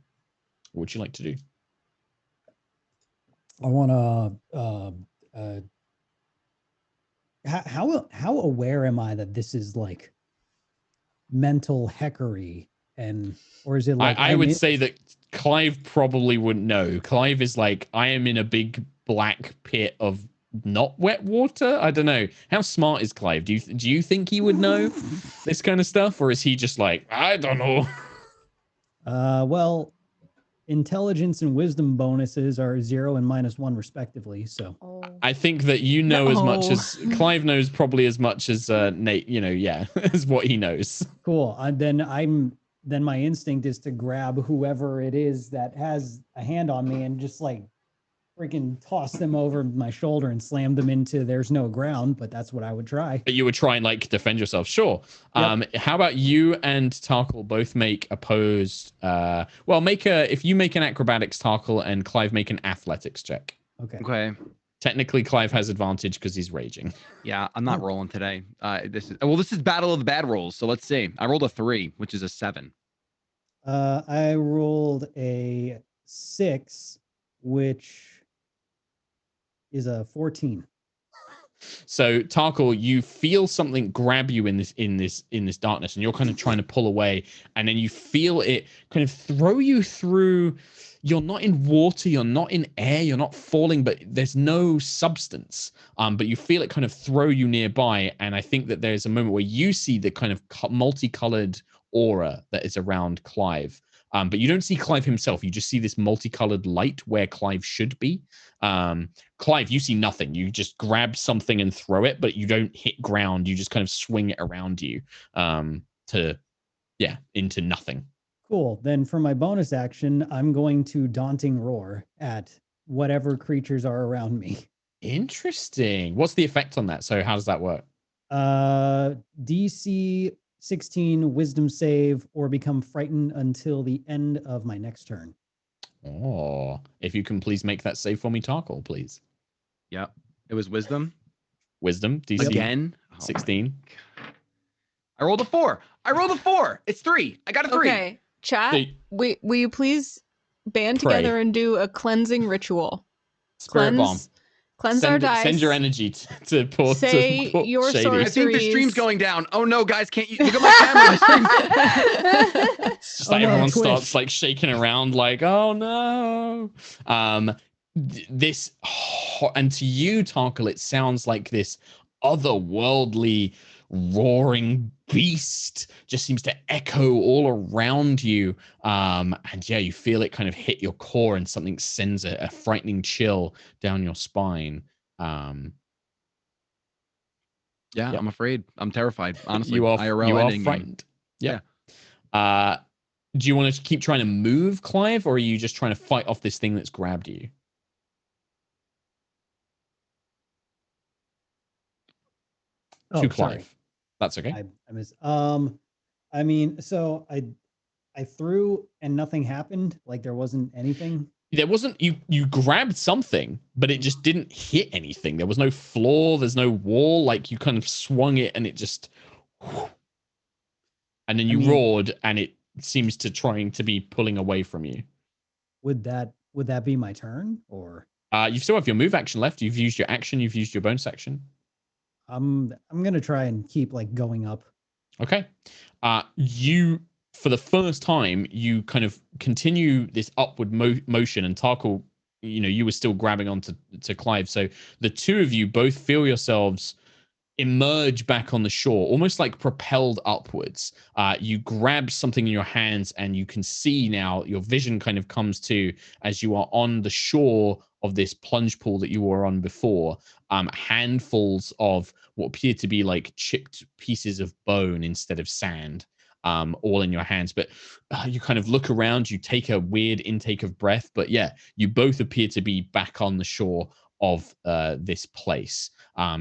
What would you like to do? I want to how aware am I that this is like mental heckery, or is it like I would say that Clyve probably wouldn't know. Clyve is like, I am in a big black pit of not wet water. I don't know. How smart is Clyve? Do you think he would know this kind of stuff, or is he just like, I don't know? Well, intelligence and wisdom bonuses are 0 and -1 respectively. So I think that as much as Clyve knows, probably as much as Nate. As what he knows. Cool. Then my instinct is to grab whoever it is that has a hand on me and just like freaking toss them over my shoulder and slam them into there's no ground, but that's what I would try. But you would try and like defend yourself, sure. Yep. How about you and Tarkhal both make opposed? If you make an acrobatics, Tarkhal, and Clyve make an athletics check. Okay. Technically, Clyve has advantage because he's raging. Yeah, I'm not rolling today. This is Battle of the Bad Rolls. So let's see. I rolled a 3, which is a 7. I rolled a 6, which is a 14. So Tarkhal, you feel something grab you in this darkness, and you're kind of trying to pull away, and then you feel it kind of throw you through. You're not in water, you're not in air, you're not falling, but there's no substance. But you feel it kind of throw you nearby, and I think that there's a moment where you see the kind of multicolored aura that is around Clyve. But you don't see Clyve himself. You just see this multicolored light where Clyve should be. Clyve, you see nothing. You just grab something and throw it, but you don't hit ground. You just kind of swing it around you into nothing. Cool. Then for my bonus action, I'm going to Daunting Roar at whatever creatures are around me. Interesting. What's the effect on that? So how does that work? DC 16 wisdom save or become frightened until the end of my next turn. Oh, if you can please make that save for me, Tarkhal, please. Yep. It was wisdom. Wisdom, DC Again? 16. I rolled a 4. It's 3. I got a 3. Okay, chat. Will you please band Pray. together and do a cleansing ritual? Spirit bomb. Cleanse our dice. Send your energy to pour. Say your Shady. sorceries. I think the stream's going down. Oh no, guys, can't you look at my camera? It's just like everyone starts like shaking around, like, oh no. And to you, Tarkhal, it sounds like this otherworldly roaring beast just seems to echo all around you. And yeah, you feel it kind of hit your core, and something sends a frightening chill down your spine. Yeah, I'm afraid. I'm terrified. Honestly, you are IRL frightened. Yeah. Do you want to keep trying to move, Clyve, or are you just trying to fight off this thing that's grabbed you? To Clyve. Sorry. That's okay. I missed. I mean, so I threw and nothing happened. Like there wasn't anything. There wasn't. You grabbed something, but it just didn't hit anything. There was no floor. There's no wall. Like you kind of swung it, and it just. And then you roared, and it seems to trying to be pulling away from you. Would that be my turn, or? You still have your move action left. You've used your action. You've used your bonus action. I'm gonna try and keep like going up. Okay. You, for the first time, you kind of continue this upward motion, and Tarkhal, you were still grabbing onto Clyve. So the two of you both feel yourselves emerge back on the shore, almost like propelled upwards. You grab something in your hands, and you can see now, your vision kind of comes to as you are on the shore of this plunge pool that you were on before. Handfuls of what appear to be like chipped pieces of bone instead of sand, all in your hands. But you kind of look around, you take a weird intake of breath, but yeah, you both appear to be back on the shore of this place.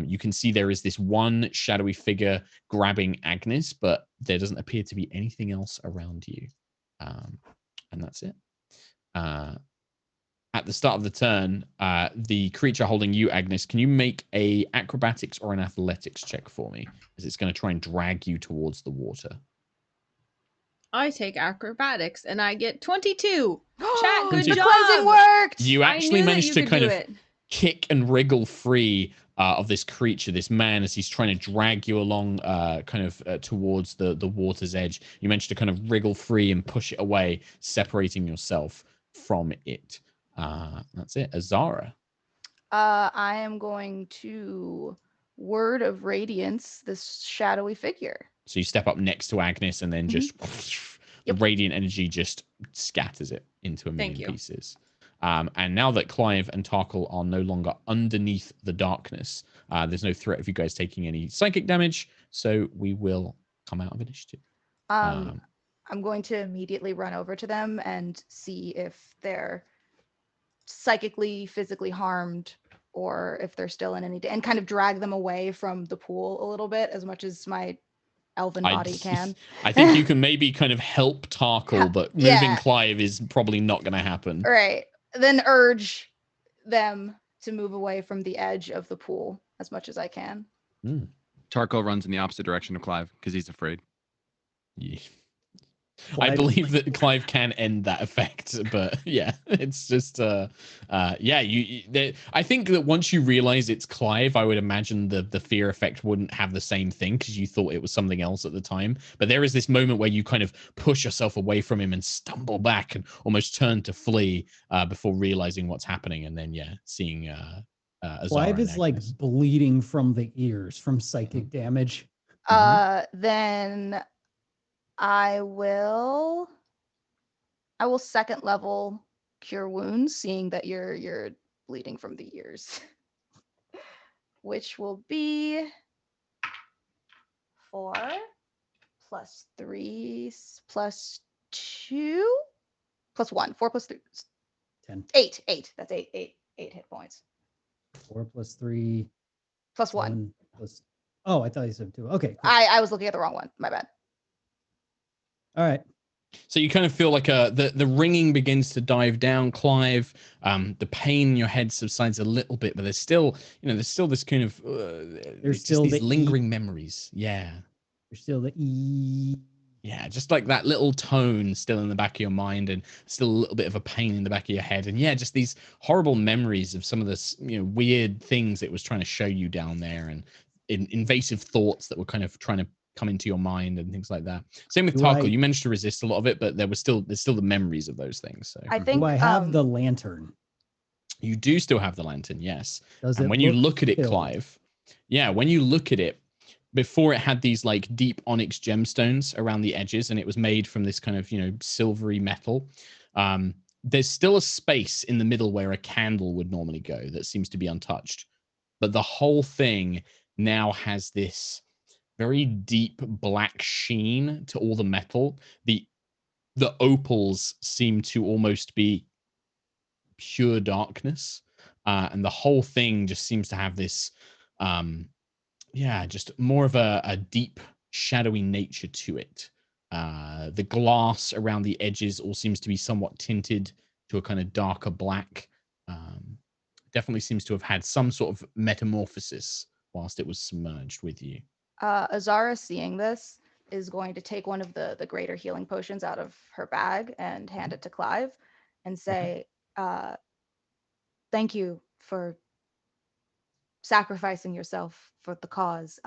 You can see there is this one shadowy figure grabbing Agnis, but there doesn't appear to be anything else around you. And that's it. At the start of the turn, the creature holding you, Agnis, can you make a acrobatics or an athletics check for me? As it's going to try and drag you towards the water. I take acrobatics and I get 22. Chat, good the job. cleansing worked. You actually managed to kind of it. kick and wriggle free of this creature, this man, as he's trying to drag you along towards the water's edge. You managed to kind of wriggle free and push it away, separating yourself from it. That's it. Azara. I am going to Word of Radiance this shadowy figure. So you step up next to Agnis, and then just the radiant energy just scatters it into a million pieces. And now that Clyve and Tarkhal are no longer underneath the darkness, there's no threat of you guys taking any psychic damage, so we will come out of initiative. I'm going to immediately run over to them and see if they're psychically, physically harmed, or if they're still in any and kind of drag them away from the pool a little bit as much as my elven body can. I think you can maybe kind of help Tarkhal, but moving Clyve is probably not going to happen. Right. Then urge them to move away from the edge of the pool as much as I can. Tarkhal runs in the opposite direction of Clyve because he's afraid. Yeah. I believe that Clyve can end that effect, but yeah, it's just I think that once you realize it's Clyve, I would imagine the fear effect wouldn't have the same thing because you thought it was something else at the time. But there is this moment where you kind of push yourself away from him and stumble back and almost turn to flee before realizing what's happening, and then seeing Clyve is like bleeding from the ears from psychic damage. Then I will second level cure wounds, seeing that you're bleeding from the ears, which will be 4 plus 3 plus 2 plus 1. 4 plus 3. 10. 8. That's 8 hit points. 4 plus 3 plus 1 plus. Oh, I thought you said 2. Okay. Cool. I was looking at the wrong one. My bad. All right. So you kind of feel like the ringing begins to dive down, Clyve. The pain in your head subsides a little bit, but there's still this kind of there's still these lingering memories. Yeah. There's still the E. Yeah, just like that little tone still in the back of your mind, and still a little bit of a pain in the back of your head, and just these horrible memories of some of this weird things it was trying to show you down there, and invasive thoughts that were kind of trying to come into your mind and things like that. Same with Tarkhal. You managed to resist a lot of it, but there's still the memories of those things. So I think I have the lantern. You do still have the lantern, yes. And when you look at it, Clyve, when you look at it, before it had these like deep onyx gemstones around the edges, and it was made from this kind of silvery metal. There's still a space in the middle where a candle would normally go that seems to be untouched, but the whole thing now has this very deep black sheen to all the metal. The opals seem to almost be pure darkness, and the whole thing just seems to have this just more of a deep shadowy nature to it. The glass around the edges all seems to be somewhat tinted to a kind of darker black. Definitely seems to have had some sort of metamorphosis whilst it was submerged with you. Azara, seeing this, is going to take one of the greater healing potions out of her bag and hand it to Clyve and say, thank you for sacrificing yourself for the cause.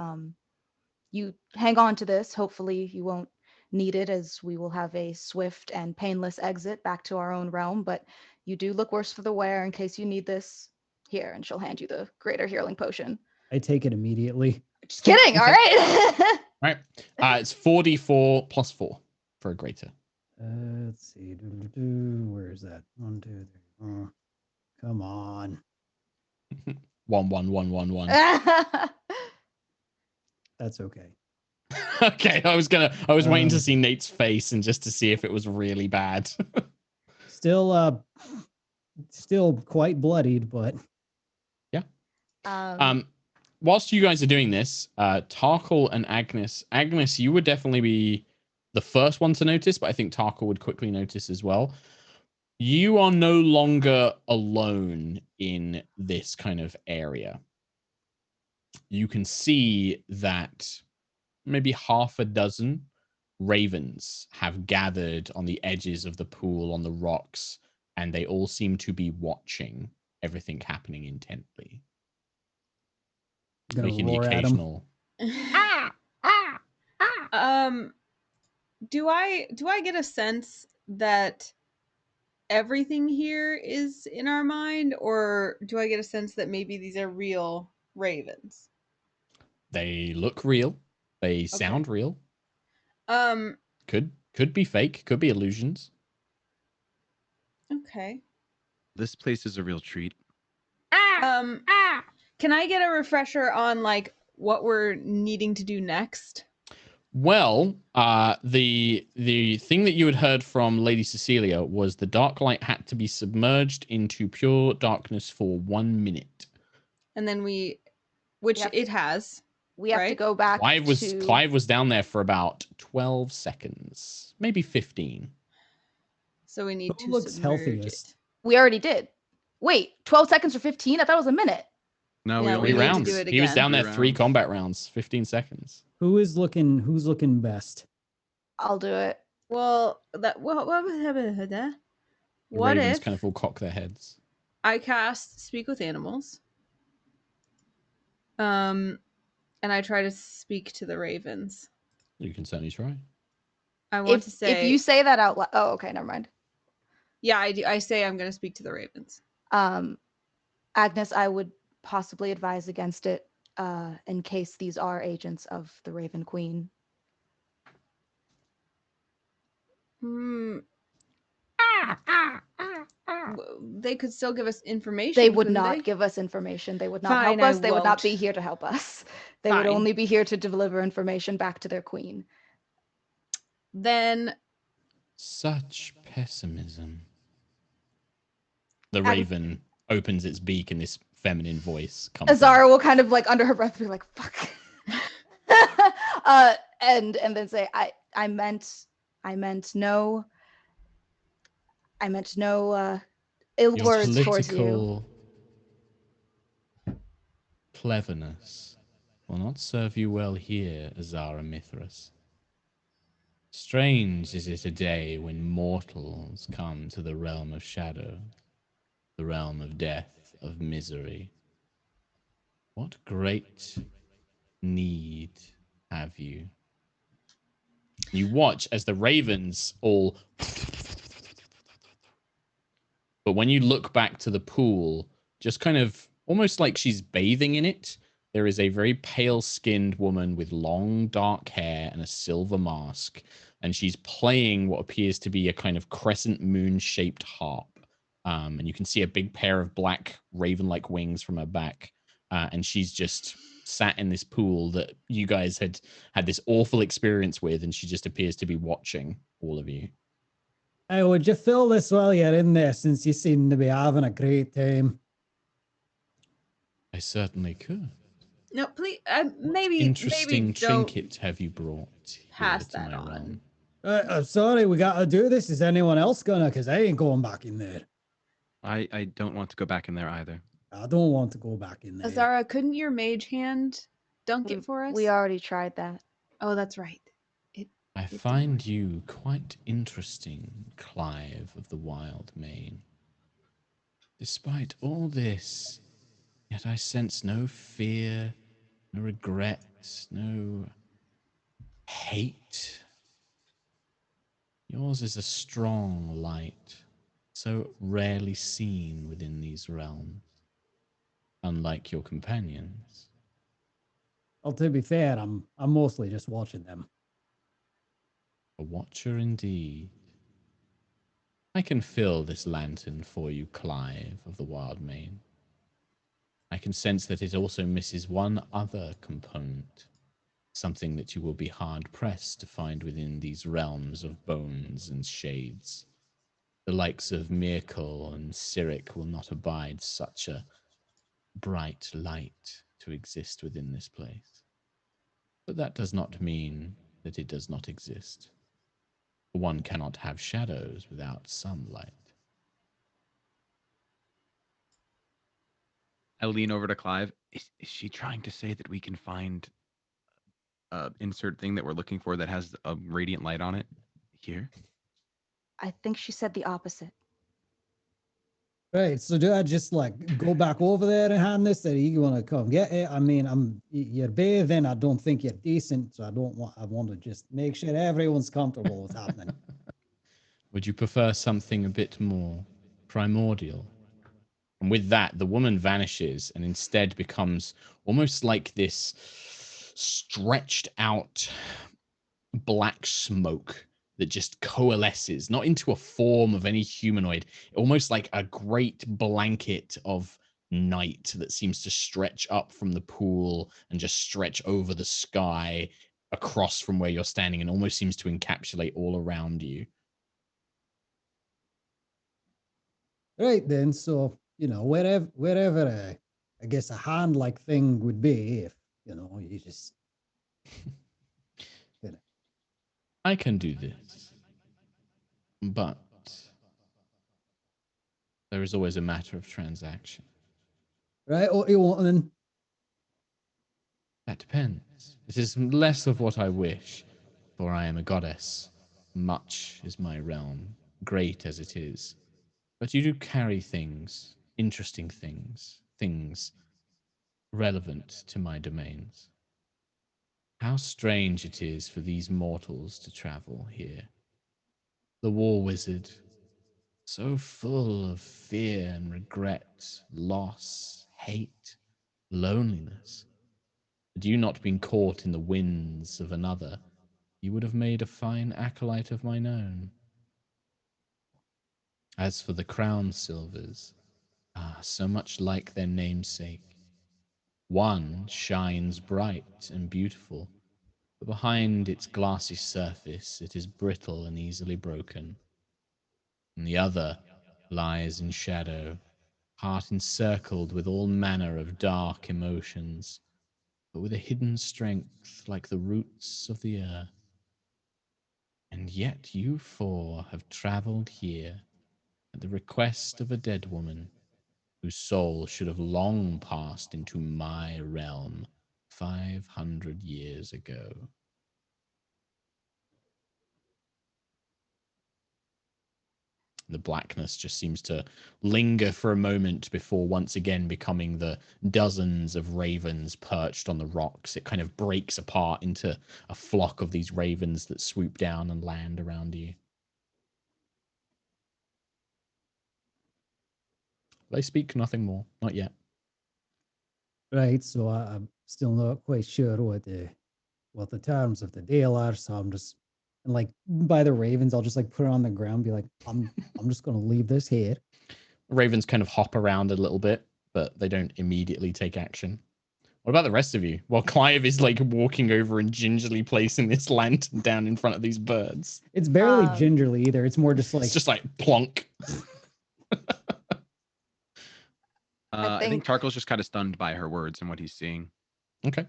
You hang on to this. Hopefully you won't need it, as we will have a swift and painless exit back to our own realm, but you do look worse for the wear in case you need this. Here, and she'll hand you the greater healing potion. I take it immediately. Just kidding. All right. All right. It's 4d4 plus 4 for a greater. Let's see. Where is that? 1, 2, 3. Oh, come on. 1, 1, 1, 1, 1. That's okay. Okay, I was waiting to see Nate's face and just to see if it was really bad. Still quite bloodied, but yeah. Whilst you guys are doing this, Tarkhal and Agnis, you would definitely be the first one to notice, but I think Tarkhal would quickly notice as well. You are no longer alone in this kind of area. You can see that maybe half a dozen ravens have gathered on the edges of the pool on the rocks, and they all seem to be watching everything happening intently. Making the occasional do I get a sense that everything here is in our mind, or do I get a sense that maybe these are real ravens? They look real. They sound real. Could be fake, could be illusions. Okay. This place is a real treat. Can I get a refresher on like what we're needing to do next? Well, the thing that you had heard from Lady Cecilia was the dark light had to be submerged into pure darkness for 1 minute. And then it has. We have to go back Clyve was down there for about 12 seconds, maybe 15. So we need Who to looks submerge healthiest? it. We already did. Wait, 12 seconds or 15? I thought it was a minute. No, Yeah, we Three only need to rounds. do it He was again. down there 3 3 rounds. combat rounds, 15 seconds. Who's looking best? I'll do it. Well, what The ravens if kind of all cock their heads. I cast Speak with Animals? And I try to speak to the ravens. You can certainly try. I want to say, if you say that out loud. Oh, okay, never mind. yeah, I do. I say I'm going to speak to the ravens. Agnes, I would possibly advise against it in case these are agents of the Raven Queen. They could still give us information. They would not give us information. They would not help us. They would not be here to help us. They would only be here to deliver information back to their queen. Then Such pessimism. The raven opens its beak and this feminine voice comes. Azara will kind of like under her breath be like, fuck. And then say, I meant no ill words towards you. Cleverness will not serve you well here, Azara Mithras. Strange is it a day when mortals come to the realm of shadow, the realm of death, of misery. What great need have you? You watch as the ravens all... But when you look back to the pool, just kind of almost like she's bathing in it, there is a very pale-skinned woman with long, dark hair and a silver mask, and she's playing what appears to be a kind of crescent moon-shaped harp. And you can see a big pair of black raven-like wings from her back, and she's just sat in this pool that you guys had this awful experience with, and she just appears to be watching all of you. Hey, would you fill this while you're in there, since you seem to be having a great time? I certainly could. no, please, maybe Interesting don't trinket have you brought pass here to that my on. realm? I'm sorry, we got to do this. Is anyone else gonna? Because I ain't going back in there. I don't want to go back in there either. I don't want to go back in there. Azara, couldn't your mage hand dunk it for us? We already tried that. Oh, that's right. I find you quite interesting, Clyve of the Wild Mane. Despite all this, yet I sense no fear, no regret, no hate. Yours is a strong light, so rarely seen within these realms, unlike your companions. Well, to be fair, I'm mostly just watching them. A watcher indeed. I can fill this lantern for you, Clyve of the Wild Mane. I can sense that it also misses one other component, something that you will be hard-pressed to find within these realms of bones and shades. The likes of Myrkul and Cyric will not abide such a bright light to exist within this place. But that does not mean that it does not exist. One cannot have shadows without some light. I lean over to Clyve. Is she trying to say that we can find insert thing that we're looking for that has a radiant light on it here? I think she said the opposite. Right, so do I just like go back over there and hand this, or you want to come get it? I mean, you're bathing. I don't think you're decent, so I want to just make sure everyone's comfortable with happening. Would you prefer something a bit more primordial? And with that, the woman vanishes and instead becomes almost like this stretched out black smoke that just coalesces, not into a form of any humanoid, almost like a great blanket of night that seems to stretch up from the pool and just stretch over the sky across from where you're standing and almost seems to encapsulate all around you. Right then, so wherever I guess a hand-like thing would be, if you just. I can do this, but there is always a matter of transaction. Right, what you want then? That depends. It is less of what I wish, for I am a goddess. Much is my realm, great as it is. But you do carry things, interesting things, things relevant to my domains. How strange it is for these mortals to travel here. The war wizard, so full of fear and regret, loss, hate, loneliness. Had you not been caught in the winds of another, you would have made a fine acolyte of mine own. As for the Crownsilvers, so much like their namesake. One shines bright and beautiful, but behind its glassy surface it is brittle and easily broken. And the other lies in shadow, heart encircled with all manner of dark emotions, but with a hidden strength like the roots of the earth. And yet you four have travelled here at the request of a dead woman, whose soul should have long passed into my realm 500 years ago. The blackness just seems to linger for a moment before once again becoming the dozens of ravens perched on the rocks. It kind of breaks apart into a flock of these ravens that swoop down and land around you. They speak nothing more, not yet. Right, so I'm still not quite sure what the terms of the deal are, so I'm just and like by the ravens, I'll just like put it on the ground, and be like, I'm just gonna leave this here. Ravens kind of hop around a little bit, but they don't immediately take action. What about the rest of you? Well, Clyve is like walking over and gingerly placing this lantern down in front of these birds. It's barely gingerly either. It's more just like it's just like plonk. I think Tarkhal's just kind of stunned by her words and what he's seeing. Okay.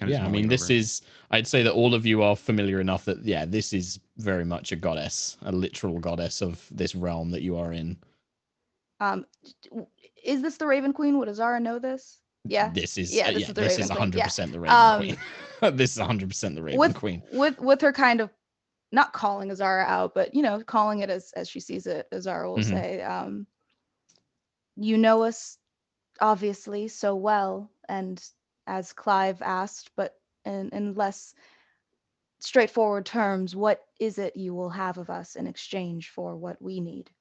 Yeah, I mean, this is, I'd say that all of you are familiar enough that, yeah, this is very much a goddess, a literal goddess of this realm that you are in. Is this the Raven Queen? Would Azara know this? Yeah. This is, this is the this Raven is 100% Queen. the Raven Queen. This is 100% the Raven Queen. With her kind of not calling Azara out, but calling it as she sees it, Azara will say, you know us obviously so well, and as Clyve asked, but in less straightforward terms, what is it you will have of us in exchange for what we need?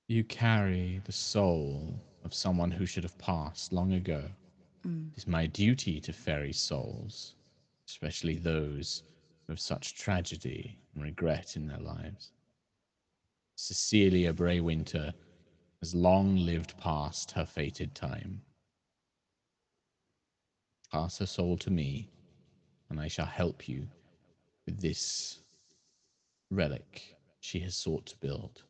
You carry the soul of someone who should have passed long ago. It is my duty to ferry souls, especially those who have such tragedy and regret in their lives. Cecilia Braywinter has long lived past her fated time. Pass her soul to me, and I shall help you with this relic she has sought to build.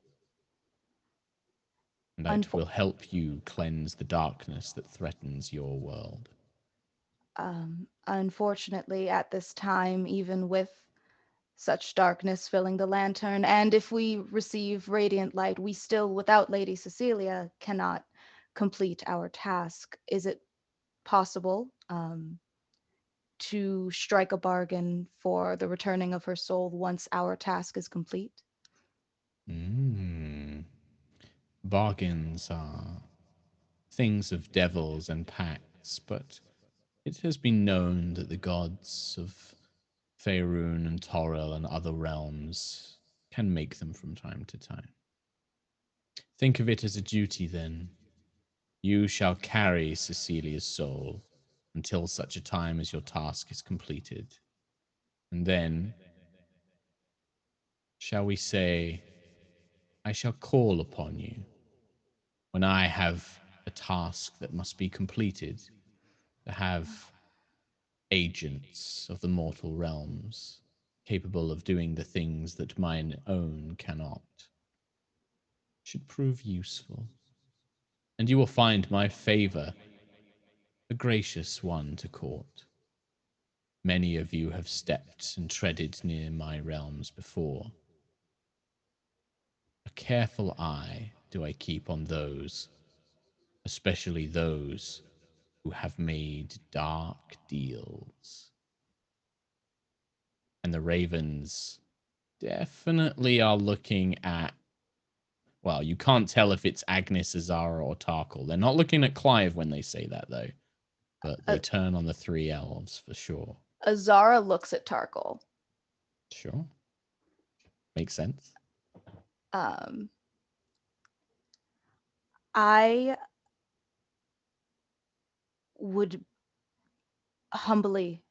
And that will help you cleanse the darkness that threatens your world. Unfortunately, at this time, even with such darkness filling the lantern, and if we receive radiant light, we still, without Lady Cecilia, cannot complete our task. Is it possible to strike a bargain for the returning of her soul once our task is complete? Bargains are things of devils and pacts, but it has been known that the gods of Faerun and Toril and other realms can make them from time to time. Think of it as a duty, then. You shall carry Cecilia's soul until such a time as your task is completed. And then, shall we say, I shall call upon you when I have a task that must be completed, to have agents of the mortal realms capable of doing the things that mine own cannot should prove useful. And you will find my favor a gracious one to court. Many of you have stepped and treaded near my realms before. A careful eye do I keep on those, especially those who have made dark deals. And the ravens definitely are looking at, well, you can't tell if it's Agnis, Azara, or Tarkhal. They're not looking at Clyve when they say that, though. But they turn on the three elves for sure. Azara looks at Tarkhal. Sure. Makes sense. I would humbly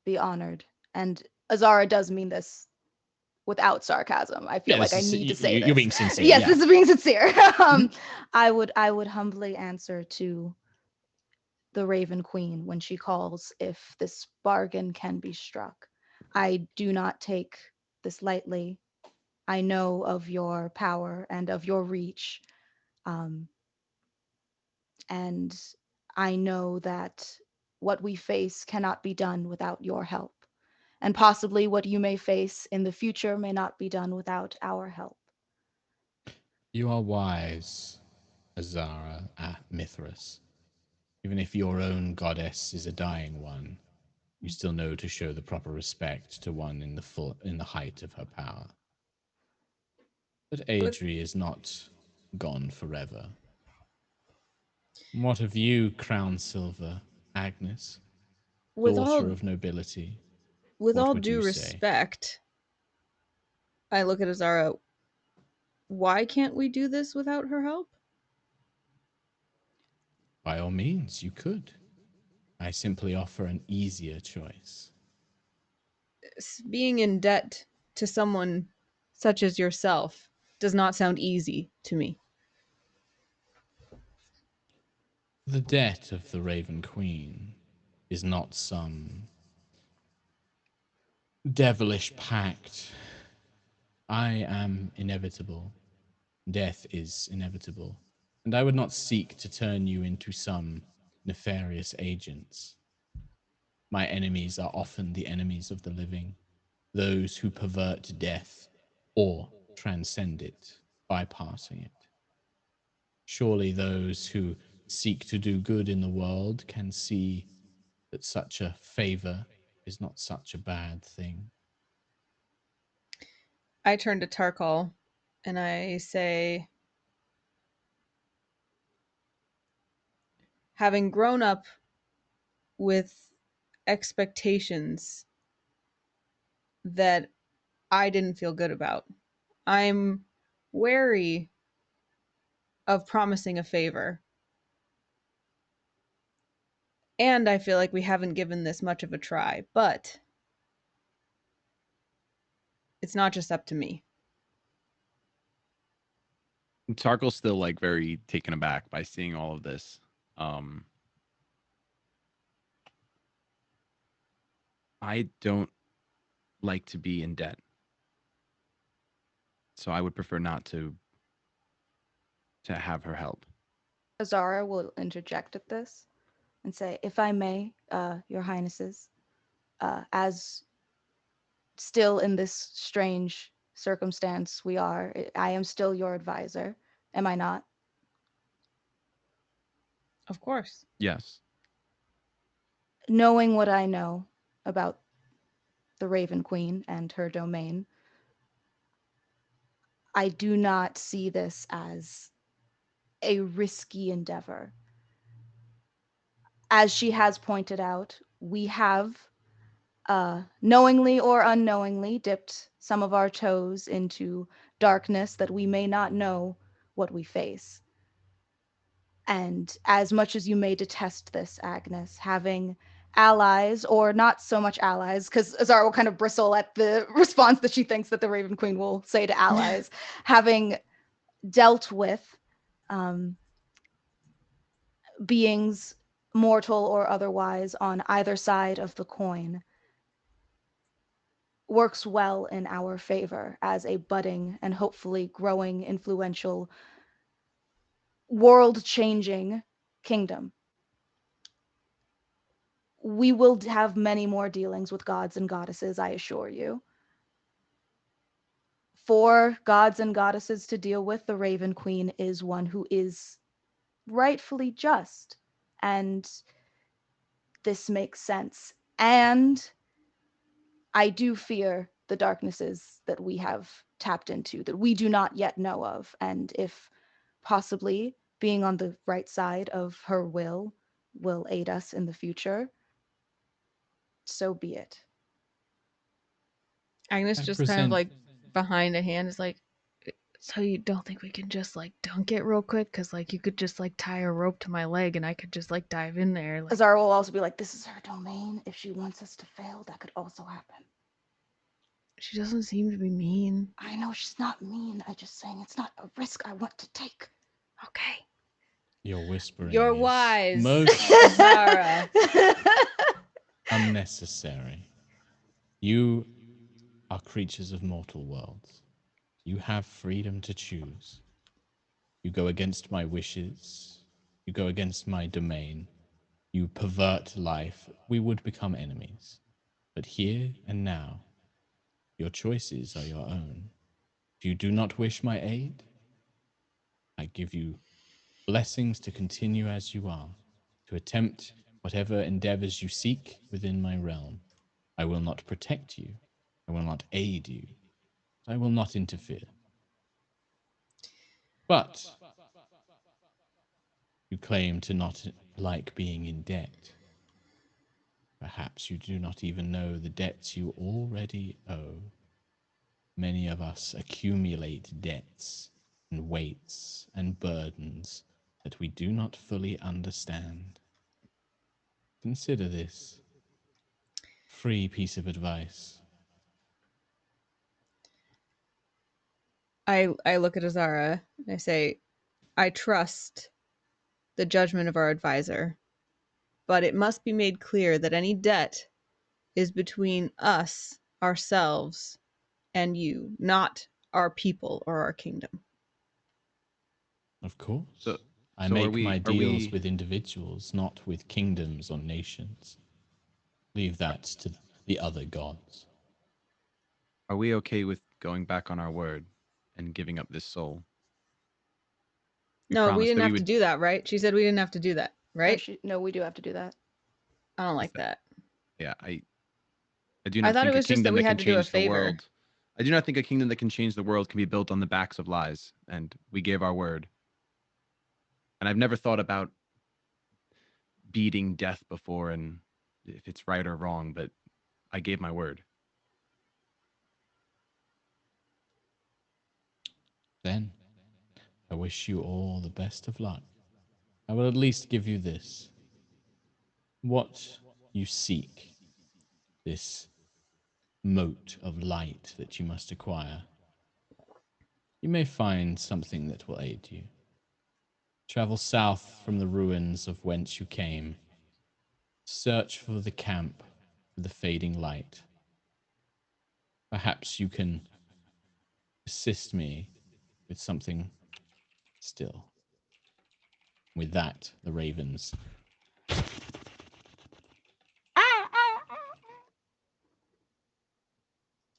be honored, and Azara does mean this without sarcasm. I feel like I need to say this. You're being sincere. Yes, this is being sincere. I would humbly answer to the Raven Queen when she calls if this bargain can be struck. I do not take this lightly. I know of your power and of your reach. And I know that what we face cannot be done without your help. And possibly what you may face in the future may not be done without our help. You are wise, Azara Mithras. Even if your own goddess is a dying one, you still know to show the proper respect to one in the height of her power. But Adri is not gone forever. What of you, Crownsilver, Agnis, daughter of nobility? With all due respect, I look at Azara. Why can't we do this without her help? By all means, you could. I simply offer an easier choice. Being in debt to someone such as yourself does not sound easy to me. The debt of the Raven Queen is not some devilish pact. I am inevitable. Death is inevitable. And I would not seek to turn you into some nefarious agents. My enemies are often the enemies of the living, those who pervert death or transcend it, bypassing it. Surely those who seek to do good in the world can see that such a favor is not such a bad thing. I turn to Tarkhal and I say, having grown up with expectations that I didn't feel good about, I'm wary of promising a favor. And I feel like we haven't given this much of a try, but it's not just up to me. Tarkhal's still like very taken aback by seeing all of this. I don't like to be in debt, so I would prefer not to have her help. Azara will interject at this and say, if I may, your highnesses, as still in this strange circumstance we are, I am still your advisor, am I not? Of course. Yes. Knowing what I know about the Raven Queen and her domain, I do not see this as a risky endeavor. As she has pointed out, we have knowingly or unknowingly dipped some of our toes into darkness that we may not know what we face. And as much as you may detest this, Agnis, having allies, or not so much allies, because Azara will kind of bristle at the response that she thinks that the Raven Queen will say to allies, having dealt with beings mortal or otherwise, on either side of the coin works well in our favor as a budding and hopefully growing, influential, world-changing kingdom. We will have many more dealings with gods and goddesses, I assure you. For gods and goddesses to deal with, the Raven Queen is one who is rightfully just, and this makes sense. And I do fear the darknesses that we have tapped into that we do not yet know of, and if possibly being on the right side of her will aid us in the future, so be it. Agnes just kind of like behind a hand is like, so you don't think we can just like dunk it real quick? Because like you could just like tie a rope to my leg and I could just like dive in there. Like... Azara will also be like, this is her domain. If she wants us to fail, that could also happen. She doesn't seem to be mean. I know she's not mean. I'm just saying it's not a risk I want to take. Okay. You're whispering. You're wise. Most Azara. unnecessary. You are creatures of mortal worlds. You have freedom to choose. You go against my wishes. You go against my domain. You pervert life. We would become enemies. But here and now, your choices are your own. If you do not wish my aid, I give you blessings to continue as you are, to attempt whatever endeavors you seek within my realm. I will not protect you. I will not aid you. I will not interfere. But you claim to not like being in debt. Perhaps you do not even know the debts you already owe. Many of us accumulate debts and weights and burdens that we do not fully understand. Consider this free piece of advice. I look at Azara and I say, I trust the judgment of our advisor, but it must be made clear that any debt is between us, ourselves, and you, not our people or our kingdom. Of course. So I make my deals with individuals, not with kingdoms or nations. Leave that to the other gods. Are we okay with going back on our word and giving up this soul? No, we didn't have to do that, right? She said we didn't have to do that, right? No, we do have to do that. I don't like that. Yeah, I do not I thought think it was a just that kingdom we that had can to do a change the favor. world. I do not think a kingdom that can change the world can be built on the backs of lies, and we gave our word. And I've never thought about beating death before and if it's right or wrong, but I gave my word. Then, I wish you all the best of luck. I will at least give you this. What you seek, this moat of light that you must acquire, you may find something that will aid you. Travel south from the ruins of whence you came. Search for the camp with the fading light. Perhaps you can assist me with something still. With that, the ravens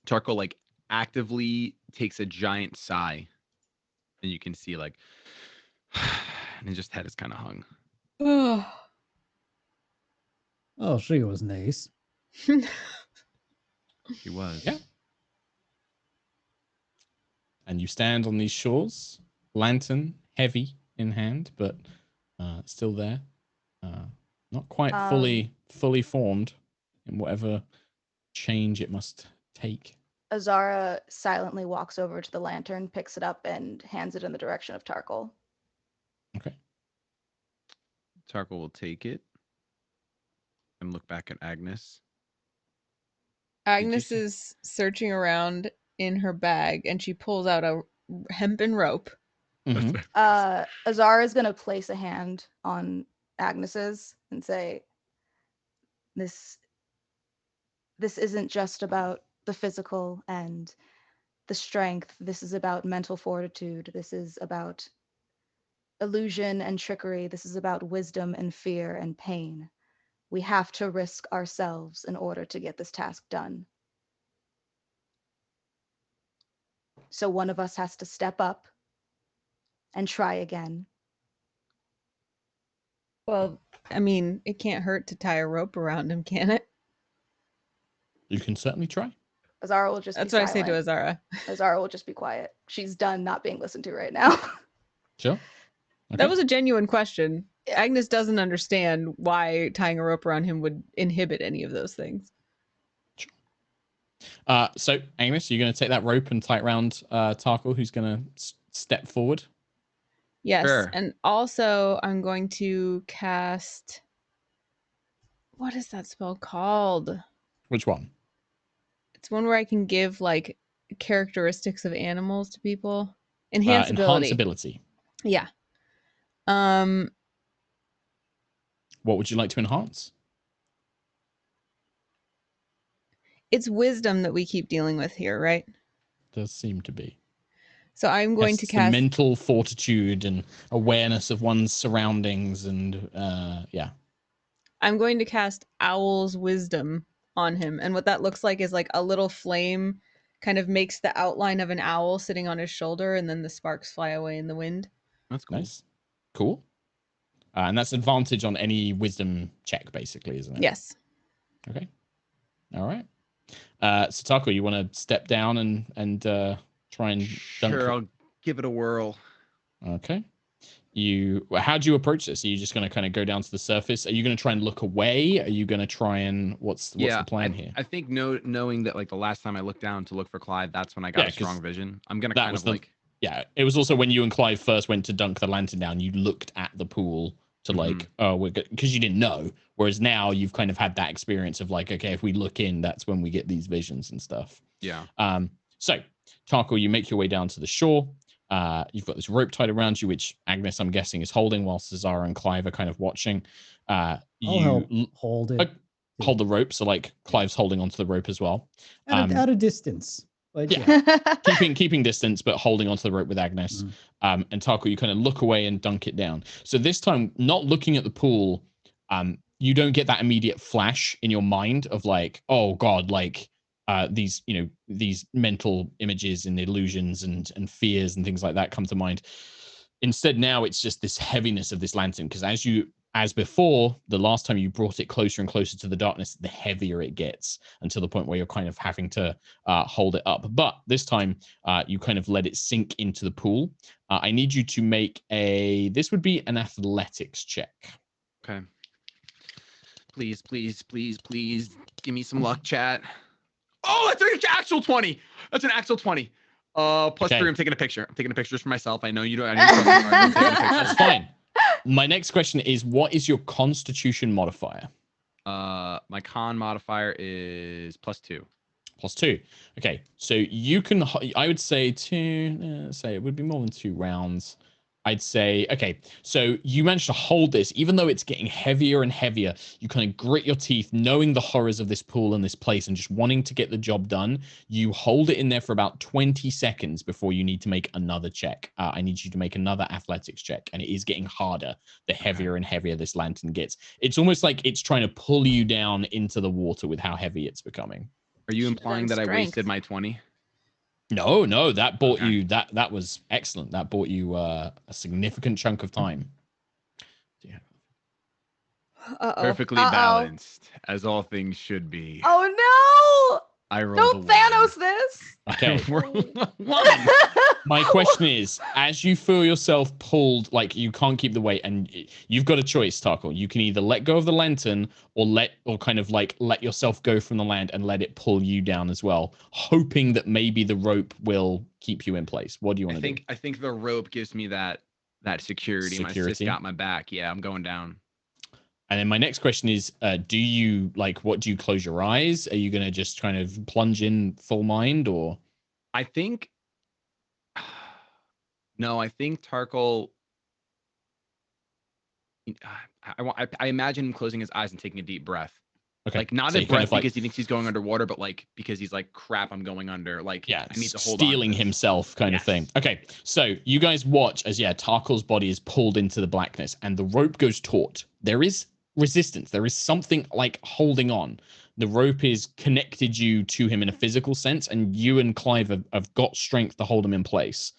Tarkhal like actively takes a giant sigh, and you can see like, and his just head is kind of hung. Oh, she was nice. She was. Yeah. And you stand on these shores, lantern heavy in hand, but still there. Not quite fully formed in whatever change it must take. Azara silently walks over to the lantern, picks it up, and hands it in the direction of Tarkhal. Okay. Tarkhal will take it and look back at Agnis. Agnes is searching around in her bag and she pulls out a hempen rope. Mm-hmm. Azara is going to place a hand on Agnes's and say, this isn't just about the physical and the strength. This is about mental fortitude. This is about illusion and trickery. This is about wisdom and fear and pain. We have to risk ourselves in order to get this task done. So one of us has to step up and try again. Well, I mean, it can't hurt to tie a rope around him, can it? You can certainly try. Azara will just That's be what silent. I say to Azara. Azara will just be quiet. She's done not being listened to right now. Sure. Okay. That was a genuine question. Yeah. Agnes doesn't understand why tying a rope around him would inhibit any of those things. So, Agnes, you're going to take that rope and tie it around Tarkhal, who's going to step forward? Yes, Sure. and also I'm going to cast... What is that spell called? Which one? It's one where I can give, like, characteristics of animals to people. Enhance ability. Yeah. What would you like to enhance? It's wisdom that we keep dealing with here, right? Does seem to be. So I'm going to cast mental fortitude and awareness of one's surroundings, and yeah. I'm going to cast Owl's Wisdom on him, and what that looks like is like a little flame kind of makes the outline of an owl sitting on his shoulder, and then the sparks fly away in the wind. That's cool. Nice. Cool. And that's advantage on any wisdom check, basically, isn't it? Yes. Okay. All right. So Tarkhal, you want to step down and try and dunk? Sure, I'll give it a whirl. Okay. How do you approach this? Are you just going to kind of go down to the surface? Are you going to try and look away? Are you going to try and what's the plan here? I think knowing that like the last time I looked down to look for Clyve, that's when I got a strong vision. I'm going to kind of like... Yeah, it was also when you and Clyve first went to dunk the lantern down, you looked at the pool to like, oh, we're good, because you didn't know. Whereas now you've kind of had that experience of like, okay, if we look in, that's when we get these visions and stuff. Yeah. So Tarkhal, you make your way down to the shore. You've got this rope tied around you, which Agnes, I'm guessing, is holding, whilst Azara and Clyve are kind of watching. I'll hold it. Hold the rope, so like Clive's holding onto the rope as well. At a distance. But yeah. keeping distance, but holding onto the rope with Agnes. And Tarkhal, you kind of look away and dunk it down. So this time, not looking at the pool, you don't get that immediate flash in your mind of like, oh God, like these mental images and illusions and fears and things like that come to mind. Instead, now it's just this heaviness of this lantern, because as before, the last time you brought it closer and closer to the darkness, the heavier it gets, until the point where you're kind of having to hold it up. But this time, you kind of let it sink into the pool. I need you to make this would be an athletics check. Okay. Please, please, please, please give me some luck, chat. Oh, that's an actual 20. That's an actual 20. Plus 3, I'm taking a picture. I'm taking pictures for myself. I know you don't. I know I'm taking a picture. That's fine. My next question is, what is your Constitution modifier? My con modifier is +2. +2. Okay, so you can. I would say say it would be more than 2 rounds. I'd say, okay, so you managed to hold this, even though it's getting heavier and heavier. You kind of grit your teeth, knowing the horrors of this pool and this place and just wanting to get the job done. You hold it in there for about 20 seconds before you need to make another check. I need you to make another athletics check, and it is getting harder the heavier and heavier this lantern gets. It's almost like it's trying to pull you down into the water with how heavy it's becoming. Are you implying that I wasted my 20? No, that bought you that was excellent. That bought you a significant chunk of time. Yeah. Perfectly balanced, as all things should be. Oh no! I rolled Don't Thanos this. Okay. My question is, as you feel yourself pulled, like you can't keep the weight, and you've got a choice, Tarkhal. You can either let go of the lantern or kind of like let yourself go from the land and let it pull you down as well, hoping that maybe the rope will keep you in place. What do you want to do? I think the rope gives me that security. My sis got my back. Yeah, I'm going down. And then my next question is, do you close your eyes? Are you going to just kind of plunge in full mind, or? I think Tarkhal, I imagine him closing his eyes and taking a deep breath. Okay. Like not So a you kind breath of, like, because he thinks he's going underwater, but like because he's like, crap, I'm going under. Like, yeah, I need to hold on. stealing himself kind of thing. Okay, so you guys watch as Tarkhal's body is pulled into the blackness and the rope goes taut. There is resistance. There is something like holding on. The rope is connected you to him in a physical sense, and you and Clyve have got strength to hold him in place.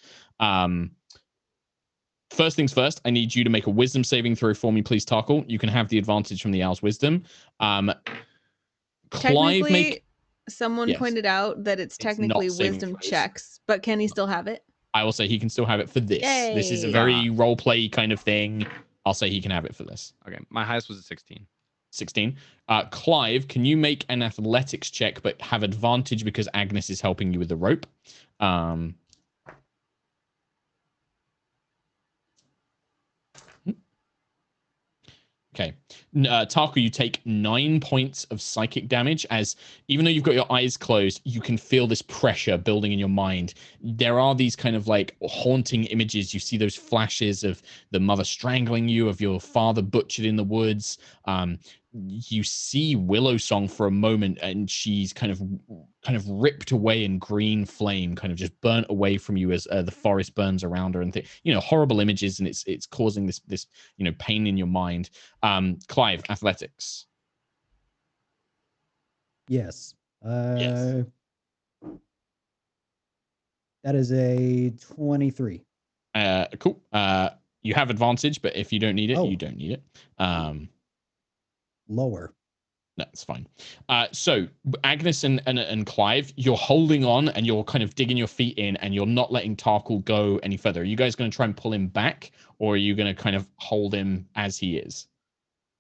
First things first, I need you to make a wisdom saving throw for me, please, Tarkhal. You can have the advantage from the owl's wisdom. Technically, someone pointed out that it's technically wisdom checks, but can he still have it? I will say he can still have it for this. Yay. This is a very role play kind of thing. I'll say he can have it for this. Okay, my highest was a 16. 16. Clyve, can you make an athletics check, but have advantage because Agnis is helping you with the rope? Okay. Tarkhal, you take 9 points of psychic damage as even though you've got your eyes closed, you can feel this pressure building in your mind. There are these kind of like haunting images. You see those flashes of the mother strangling you, of your father butchered in the woods. You see Willowsong for a moment and she's kind of ripped away in green flame, kind of just burnt away from you as the forest burns around her, and horrible images, and it's causing this pain in your mind. Clyve, athletics. Yes. Yes. That is a 23. Cool. You have advantage, but if you don't need it, you don't need it. Lower. That's fine. So Agnis and Clyve, you're holding on and you're kind of digging your feet in and you're not letting Tarkhal go any further. Are you guys going to try and pull him back, or are you going to kind of hold him as he is?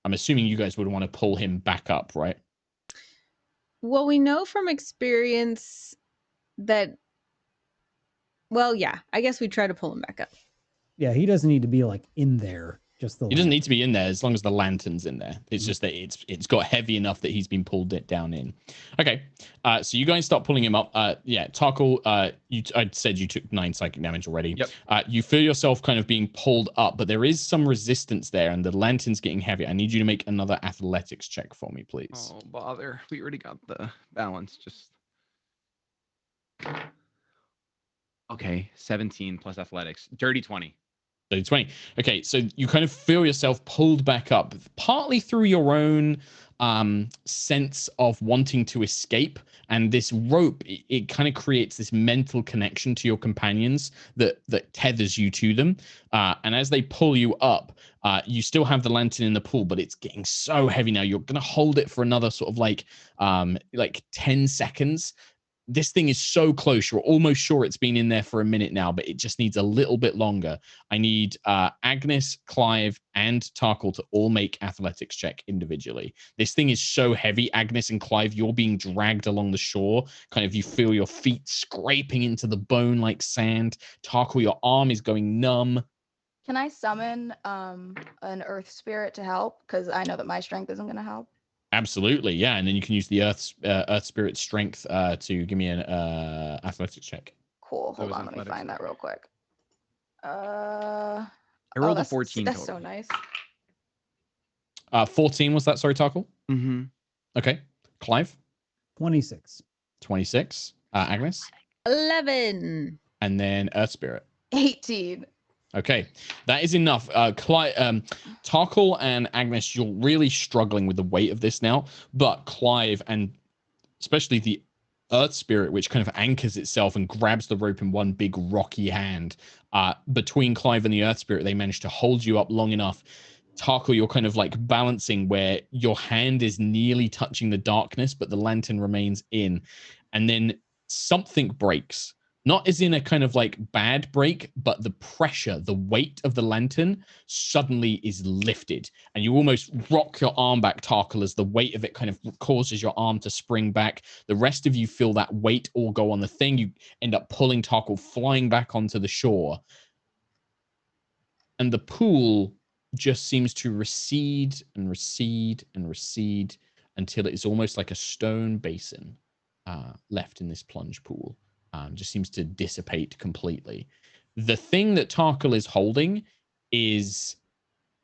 I'm assuming you guys would want to pull him back up, right? Well, we know from experience that, well, yeah, I guess we try to pull him back up. Yeah, he doesn't need to be like in there. He doesn't need to be in there as long as the lantern's in there. It's just that it's got heavy enough that he's been pulled it down in. Okay, so you guys start pulling him up. Tarkhal, I said you took 9 psychic damage already. Yep. You feel yourself kind of being pulled up, but there is some resistance there, and the lantern's getting heavy. I need you to make another athletics check for me, please. Oh, bother. We already got the balance. Just okay. 17 plus athletics. Dirty 20. 20. Okay, so you kind of feel yourself pulled back up, partly through your own sense of wanting to escape, and this rope it kind of creates this mental connection to your companions that tethers you to them, and as they pull you up, you still have the lantern in the pool, but it's getting so heavy now. You're gonna hold it for another sort of like 10 seconds. This thing is so close. You're almost sure it's been in there for a minute now, but it just needs a little bit longer. I need Agnis, Clyve, and Tarkhal to all make athletics check individually. This thing is so heavy. Agnis and Clyve, you're being dragged along the shore. Kind of you feel your feet scraping into the bone like sand. Tarkhal, your arm is going numb. Can I summon an earth spirit to help? Because I know that my strength isn't going to help. Absolutely, yeah, and then you can use the earth spirit strength to give me an athletics check. Cool. Hold on, let me find that real quick. I rolled a 14. That's so nice. 14 was that? Sorry, Tarkhal. Mm-hmm. Okay, Clyve. 26. 26. Agnis. 11. And then earth spirit. 18. Okay, that is enough. Tarkhal and Agnis, you're really struggling with the weight of this now, but Clyve and especially the earth spirit, which kind of anchors itself and grabs the rope in one big rocky hand. Between Clyve and the earth spirit, they manage to hold you up long enough. Tarkhal, you're kind of like balancing where your hand is nearly touching the darkness, but the lantern remains in. And then something breaks. Not as in a kind of like bad break, but the pressure, the weight of the lantern suddenly is lifted. And you almost rock your arm back, Tarkhal, as the weight of it kind of causes your arm to spring back. The rest of you feel that weight all go on the thing. You end up pulling Tarkhal flying back onto the shore. And the pool just seems to recede and recede and recede until it is almost like a stone basin left in this plunge pool. Just seems to dissipate completely. The thing that Tarkhal is holding is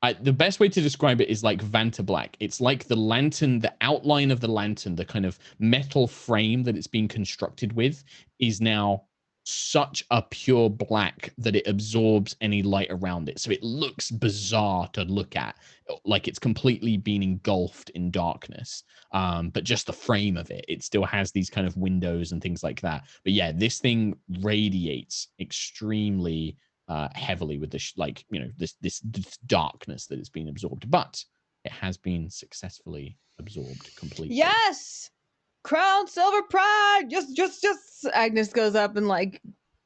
The best way to describe it is like Vanta Black. It's like the lantern, the outline of the lantern, the kind of metal frame that it's being constructed with is now such a pure black that it absorbs any light around it. So it looks bizarre to look at, like it's completely been engulfed in darkness. But just the frame of it, it still has these kind of windows and things like that. But yeah, this thing radiates extremely heavily with this, like, you know, this darkness that has been absorbed, but it has been successfully absorbed completely. Yes, Crownsilver pride. Just. Agnis goes up and like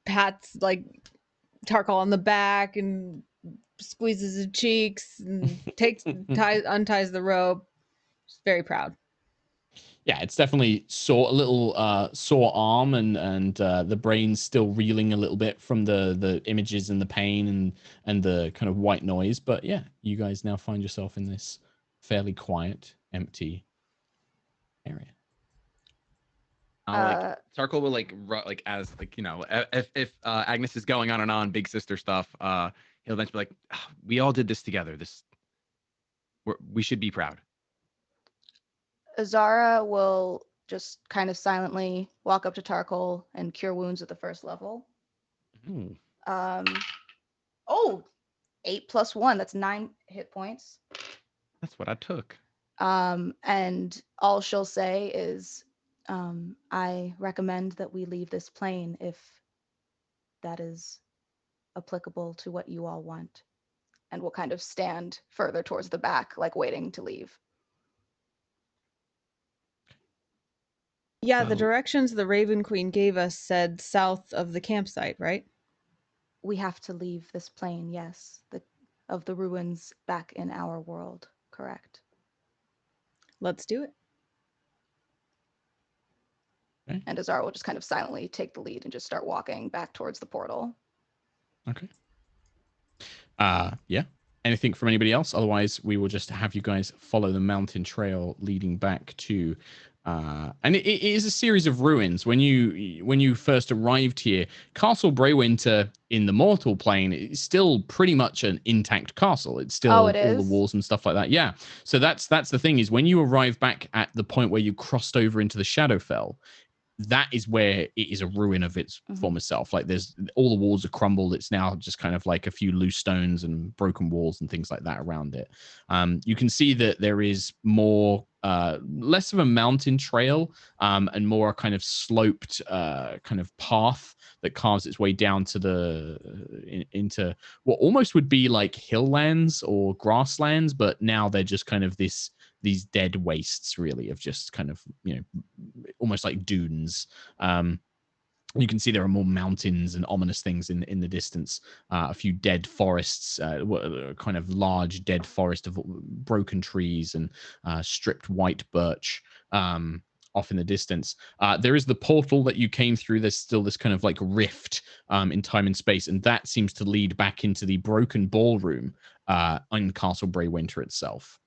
pats like Tarkhal on the back and squeezes his cheeks and unties the rope. She's very proud. Yeah, it's definitely a little sore arm, and the brain's still reeling a little bit from the images and the pain and the kind of white noise. But yeah, you guys now find yourself in this fairly quiet, empty area. Like Tarkhal will like as like, you know, if Agnis is going on and on big sister stuff, he'll eventually be like, "Oh, we all did this together. We should be proud." Azara will just kind of silently walk up to Tarkhal and cure wounds at the first level. Ooh. 8 + 1, that's 9 hit points. That's what I took. And all she'll say is, I recommend that we leave this plane if that is applicable to what you all want. And will kind of stand further towards the back, like waiting to leave. Yeah, the directions the Raven Queen gave us said south of the campsite, right? We have to leave this plane, yes. Of the ruins back in our world, correct. Let's do it. Okay. And Azara will just kind of silently take the lead and just start walking back towards the portal. Okay. Yeah. Anything from anybody else? Otherwise, we will just have you guys follow the mountain trail leading back to and it is a series of ruins. When you first arrived here, Castle Breywinter in the mortal plane is still pretty much an intact castle. It's still all the walls and stuff like that. Yeah. So that's the thing, is when you arrive back at the point where you crossed over into the Shadowfell, that is where it is a ruin of its former self. Like there's all the walls are crumbled. It's now just kind of like a few loose stones and broken walls and things like that around it. You can see that there is more, less of a mountain trail, and more a kind of sloped kind of path that carves its way down to into what almost would be like hill lands or grasslands, but now they're just kind of these dead wastes, really, of just kind of, you know, almost like dunes. You can see there are more mountains and ominous things in the distance. A few dead forests, kind of large dead forest of broken trees and stripped white birch off in the distance. There is the portal that you came through. There's still this kind of like rift in time and space, and that seems to lead back into the broken ballroom in Castle Breywinter itself.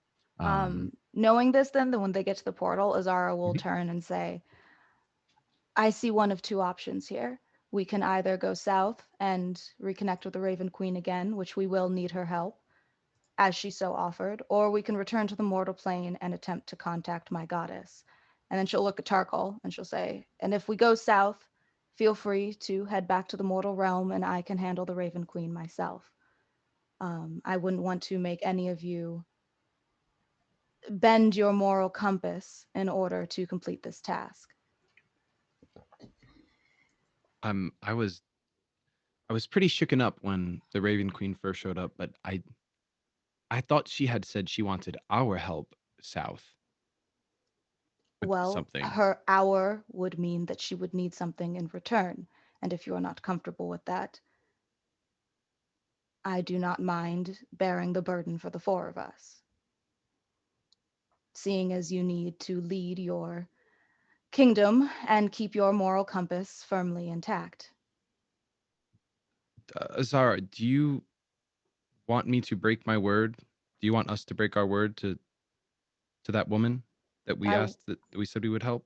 Knowing this, then when they get to the portal, Azara will turn and say, I see one of two options here. We can either go south and reconnect with the Raven Queen again, which we will need her help, as she so offered, or we can return to the mortal plane and attempt to contact my goddess. And then she'll look at Tarkhal and she'll say, and if we go south, feel free to head back to the mortal realm and I can handle the Raven Queen myself. I wouldn't want to make any of you bend your moral compass in order to complete this task. I was pretty shooken up when the Raven Queen first showed up, but I thought she had said she wanted our help south. Well, something. Her hour would mean that she would need something in return, and if you are not comfortable with that, I do not mind bearing the burden for the four of us. Seeing as you need to lead your kingdom and keep your moral compass firmly intact. Azara, do you want me to break my word? Do you want us to break our word to that woman that we asked, that we said we would help?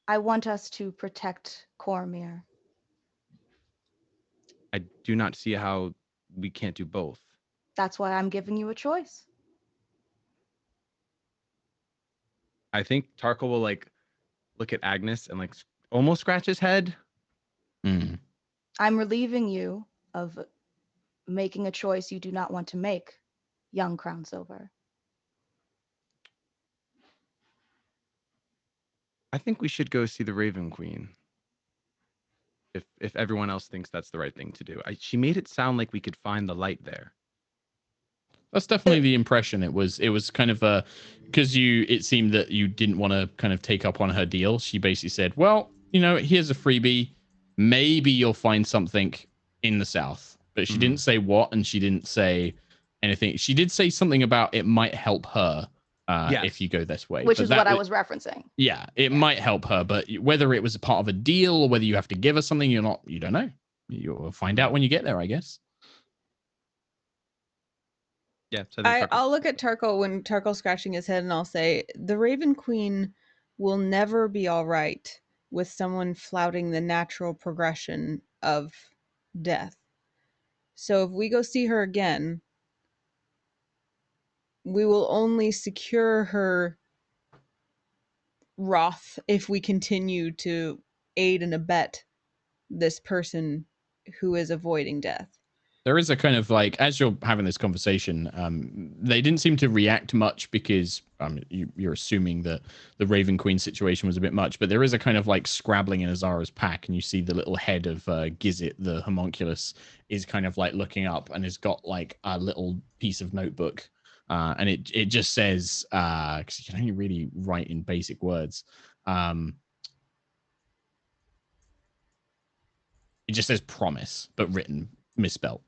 I want us to protect Cormyr. I do not see how we can't do both. That's why I'm giving you a choice. I think Tarkhal will like look at Agnis and like almost scratch his head. I'm relieving you of making a choice you do not want to make, young Crownsilver. I think we should go see the Raven Queen. If everyone else thinks that's the right thing to do. She made it sound like we could find the light there. That's definitely the impression. It was kind of because it seemed that you didn't want to kind of take up on her deal. She basically said, well, here's a freebie. Maybe you'll find something in the south. But she didn't say what, and she didn't say anything. She did say something about it might help her if you go this way. Which is what I was referencing. Yeah, it might help her, but whether it was a part of a deal or whether you have to give her something, you don't know. You'll find out when you get there, I guess. Yeah. So I'll look at Tarkhal when Tarkhal's scratching his head, and I'll say, the Raven Queen will never be all right with someone flouting the natural progression of death. So if we go see her again, we will only secure her wrath if we continue to aid and abet this person who is avoiding death. There is a kind of like, as you're having this conversation, they didn't seem to react much because you're assuming that the Raven Queen situation was a bit much, but there is a kind of like scrabbling in Azara's pack, and you see the little head of Gizit, the homunculus, is kind of like looking up and has got like a little piece of notebook. And it just says, because you can only really write in basic words. It just says promise, but written misspelled.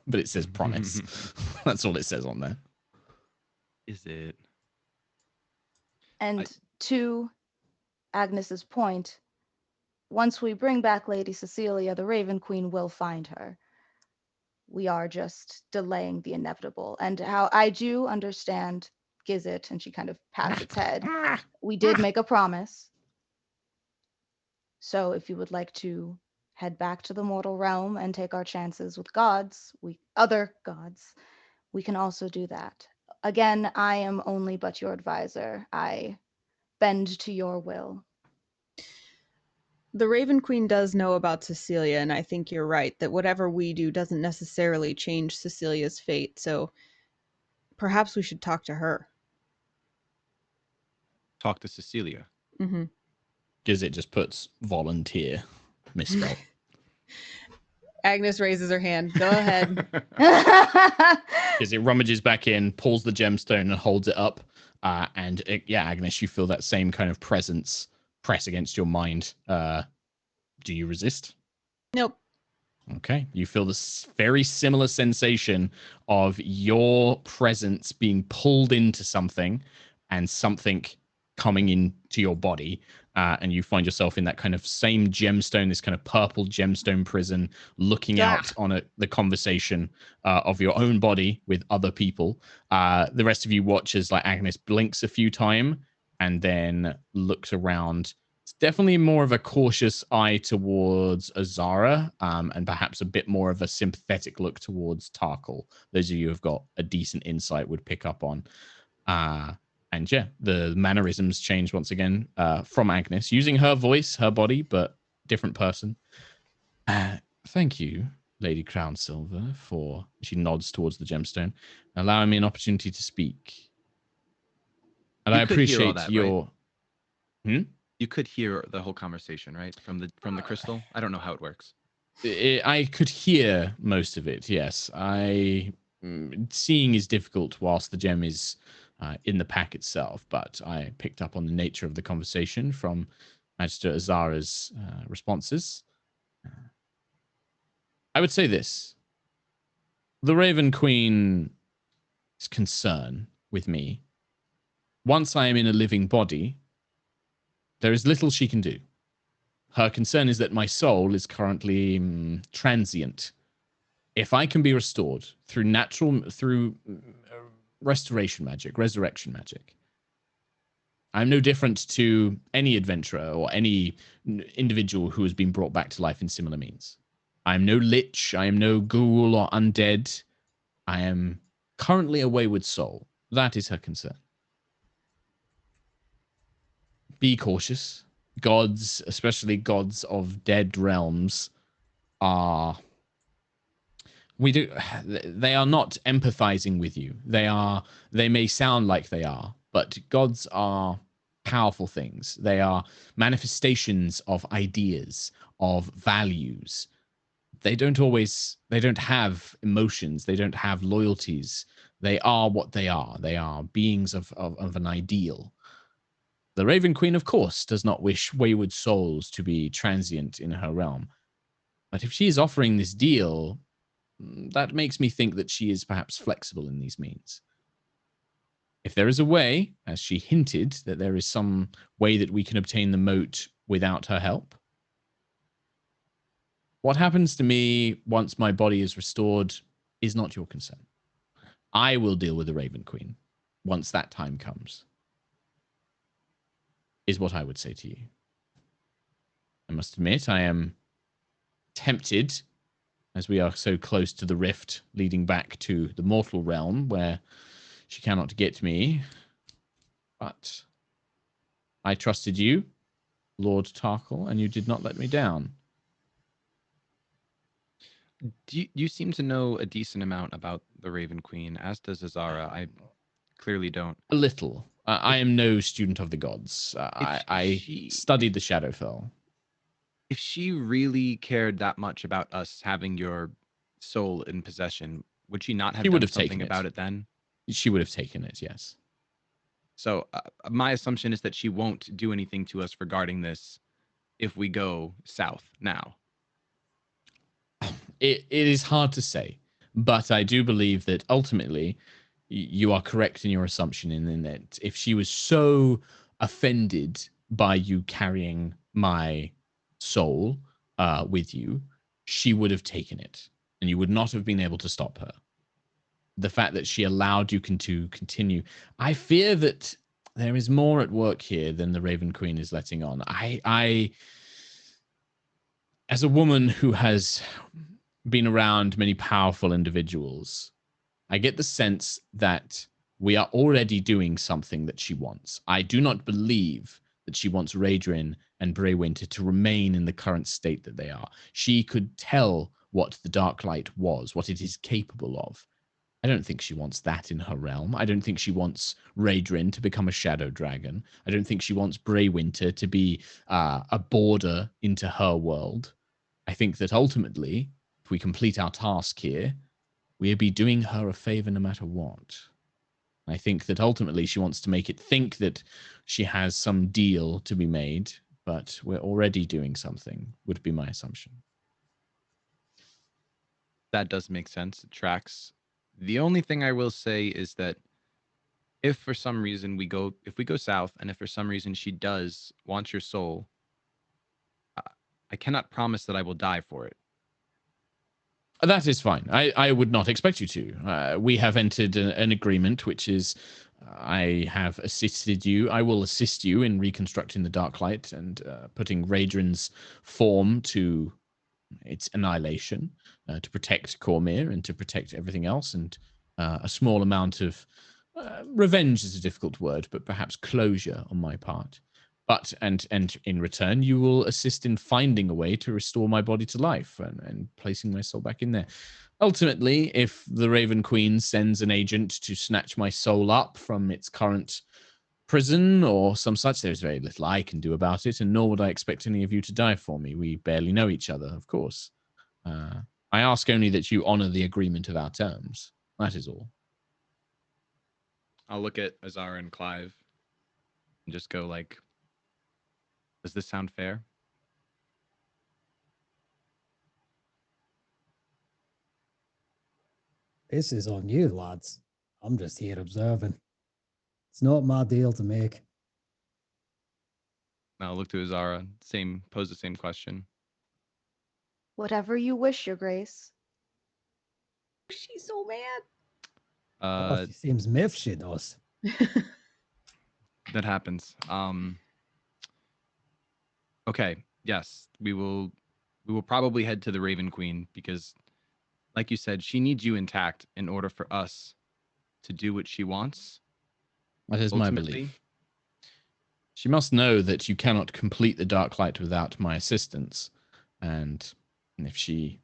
But it says promise. That's all it says on there. Is it? And to Agnes's point, once we bring back Lady Cecilia, the Raven Queen will find her. We are just delaying the inevitable. And how I do understand Gizit, and she kind of pats its head. We did make a promise. So if you would like to head back to the mortal realm and take our chances with other gods, we can also do that. Again, I am only but your advisor. I bend to your will. The Raven Queen does know about Cecilia, and I think you're right that whatever we do doesn't necessarily change Cecilia's fate, so perhaps we should talk to her. Talk to Cecilia. Mm-hmm. Gizit just puts volunteer misspelled. Agnes raises her hand. Go ahead. Gizit rummages back in, pulls the gemstone and holds it up. Agnes, you feel that same kind of presence press against your mind. Do you resist? Nope. Okay. You feel this very similar sensation of your presence being pulled into something and something coming into your body. And you find yourself in that kind of same gemstone, this kind of purple gemstone prison, looking out on the conversation of your own body with other people. The rest of you watch as like Agnes blinks a few times and then looks around. It's definitely more of a cautious eye towards Azara, and perhaps a bit more of a sympathetic look towards Tarkhal. Those of you who have got a decent insight would pick up on. And yeah, the mannerisms change once again from Agnes, using her voice, her body, but different person. Thank you, Lady Crownsilver, for, she nods towards the gemstone, allowing me an opportunity to speak. And I appreciate your... Right? You could hear the whole conversation, right? From the crystal? I don't know how it works. I could hear most of it, yes. Seeing is difficult whilst the gem is... in the pack itself, but I picked up on the nature of the conversation from Magister Azara's responses. I would say this. The Raven Queen's concern with me, once I am in a living body, there is little she can do. Her concern is that my soul is currently transient. If I can be restored through restoration magic, resurrection magic, I'm no different to any adventurer or any individual who has been brought back to life in similar means. I am no lich, I am no ghoul or undead. I am currently a wayward soul. That is her concern. Be cautious. Gods, especially gods of dead realms, they are not empathizing with you. They may sound like they are, but gods are powerful things. They are manifestations of ideas, of values. They don't have emotions. They don't have loyalties. They are what they are. They are beings of an ideal. The Raven Queen, of course, does not wish wayward souls to be transient in her realm. But if she is offering this deal, that makes me think that she is perhaps flexible in these means. If there is a way, as she hinted, that there is some way that we can obtain the moat without her help, what happens to me once my body is restored is not your concern. I will deal with the Raven Queen once that time comes, is what I would say to you. I must admit, I am tempted, as we are so close to the rift leading back to the mortal realm where she cannot get me. But I trusted you, Lord Tarkhal, and you did not let me down. You seem to know a decent amount about the Raven Queen, as does Azara. I clearly don't. A little. I am no student of the gods. I studied the Shadowfell. If she really cared that much about us having your soul in possession, would she not have done something about it then? She would have taken it, yes. So my assumption is that she won't do anything to us regarding this if we go south now. It is hard to say, but I do believe that ultimately you are correct in your assumption in that if she was so offended by you carrying my soul with you, she would have taken it, and you would not have been able to stop her. The fact that she allowed you to continue, I fear that there is more at work here than the Raven Queen is letting on. I as a woman who has been around many powerful individuals, I get the sense that we are already doing something that she wants. I do not believe that she wants Raedrin and Breywinter to remain in the current state that they are. She could tell what the Dark Light was, what it is capable of. I don't think she wants that in her realm. I don't think she wants Raedrin to become a shadow dragon. I don't think she wants Breywinter to be a border into her world. I think that ultimately, if we complete our task here, we'll be doing her a favor no matter what. I think that ultimately she wants to make it think that she has some deal to be made, but we're already doing something, would be my assumption. That does make sense. It tracks. The only thing I will say is that if for some reason we go south, and if for some reason she does want your soul, I cannot promise that I will die for it. That is fine. I would not expect you to. We have entered an agreement, which is I have assisted you. I will assist you in reconstructing the Dark Light and putting Raedrin's form to its annihilation, to protect Cormyr and to protect everything else, and a small amount of revenge is a difficult word, but perhaps closure on my part. But and in return, you will assist in finding a way to restore my body to life and placing my soul back in there. Ultimately, if the Raven Queen sends an agent to snatch my soul up from its current prison or some such, there's very little I can do about it, and nor would I expect any of you to die for me. We barely know each other, of course. I ask only that you honor the agreement of our terms. That is all. I'll look at Azara and Clyve and just go like, does this sound fair? This is on you, lads. I'm just here observing. It's not my deal to make. Now I'll look to Azara, pose the same question. Whatever you wish, Your Grace. She's so mad. She seems miffed, she does. That happens. Okay, yes, we will probably head to the Raven Queen because, like you said, she needs you intact in order for us to do what she wants. That is my belief. She must know that you cannot complete the dark light without my assistance. And if she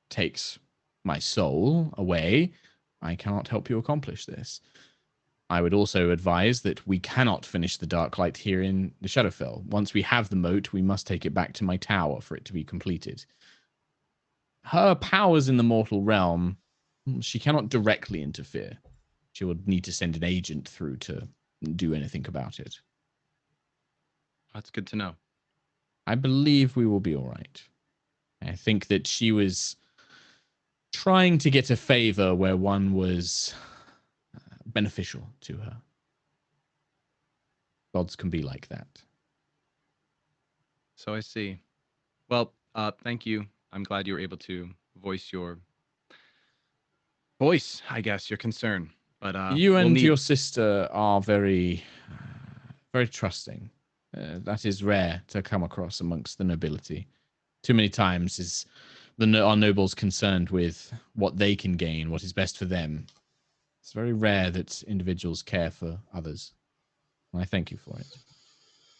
takes my soul away, I cannot help you accomplish this. I would also advise that we cannot finish the dark light here in the Shadowfell. Once we have the moat, we must take it back to my tower for it to be completed. Her powers in the mortal realm, she cannot directly interfere. She would need to send an agent through to do anything about it. That's good to know. I believe we will be all right. I think that she was trying to get a favor where one was beneficial to her. Gods can be like that. So I see. Well, thank you. I'm glad you were able to voice, I guess, your concern. But you and your sister are very, very trusting. That is rare to come across amongst the nobility. Too many times is our nobles concerned with what they can gain, what is best for them. It's very rare that individuals care for others. And I thank you for it.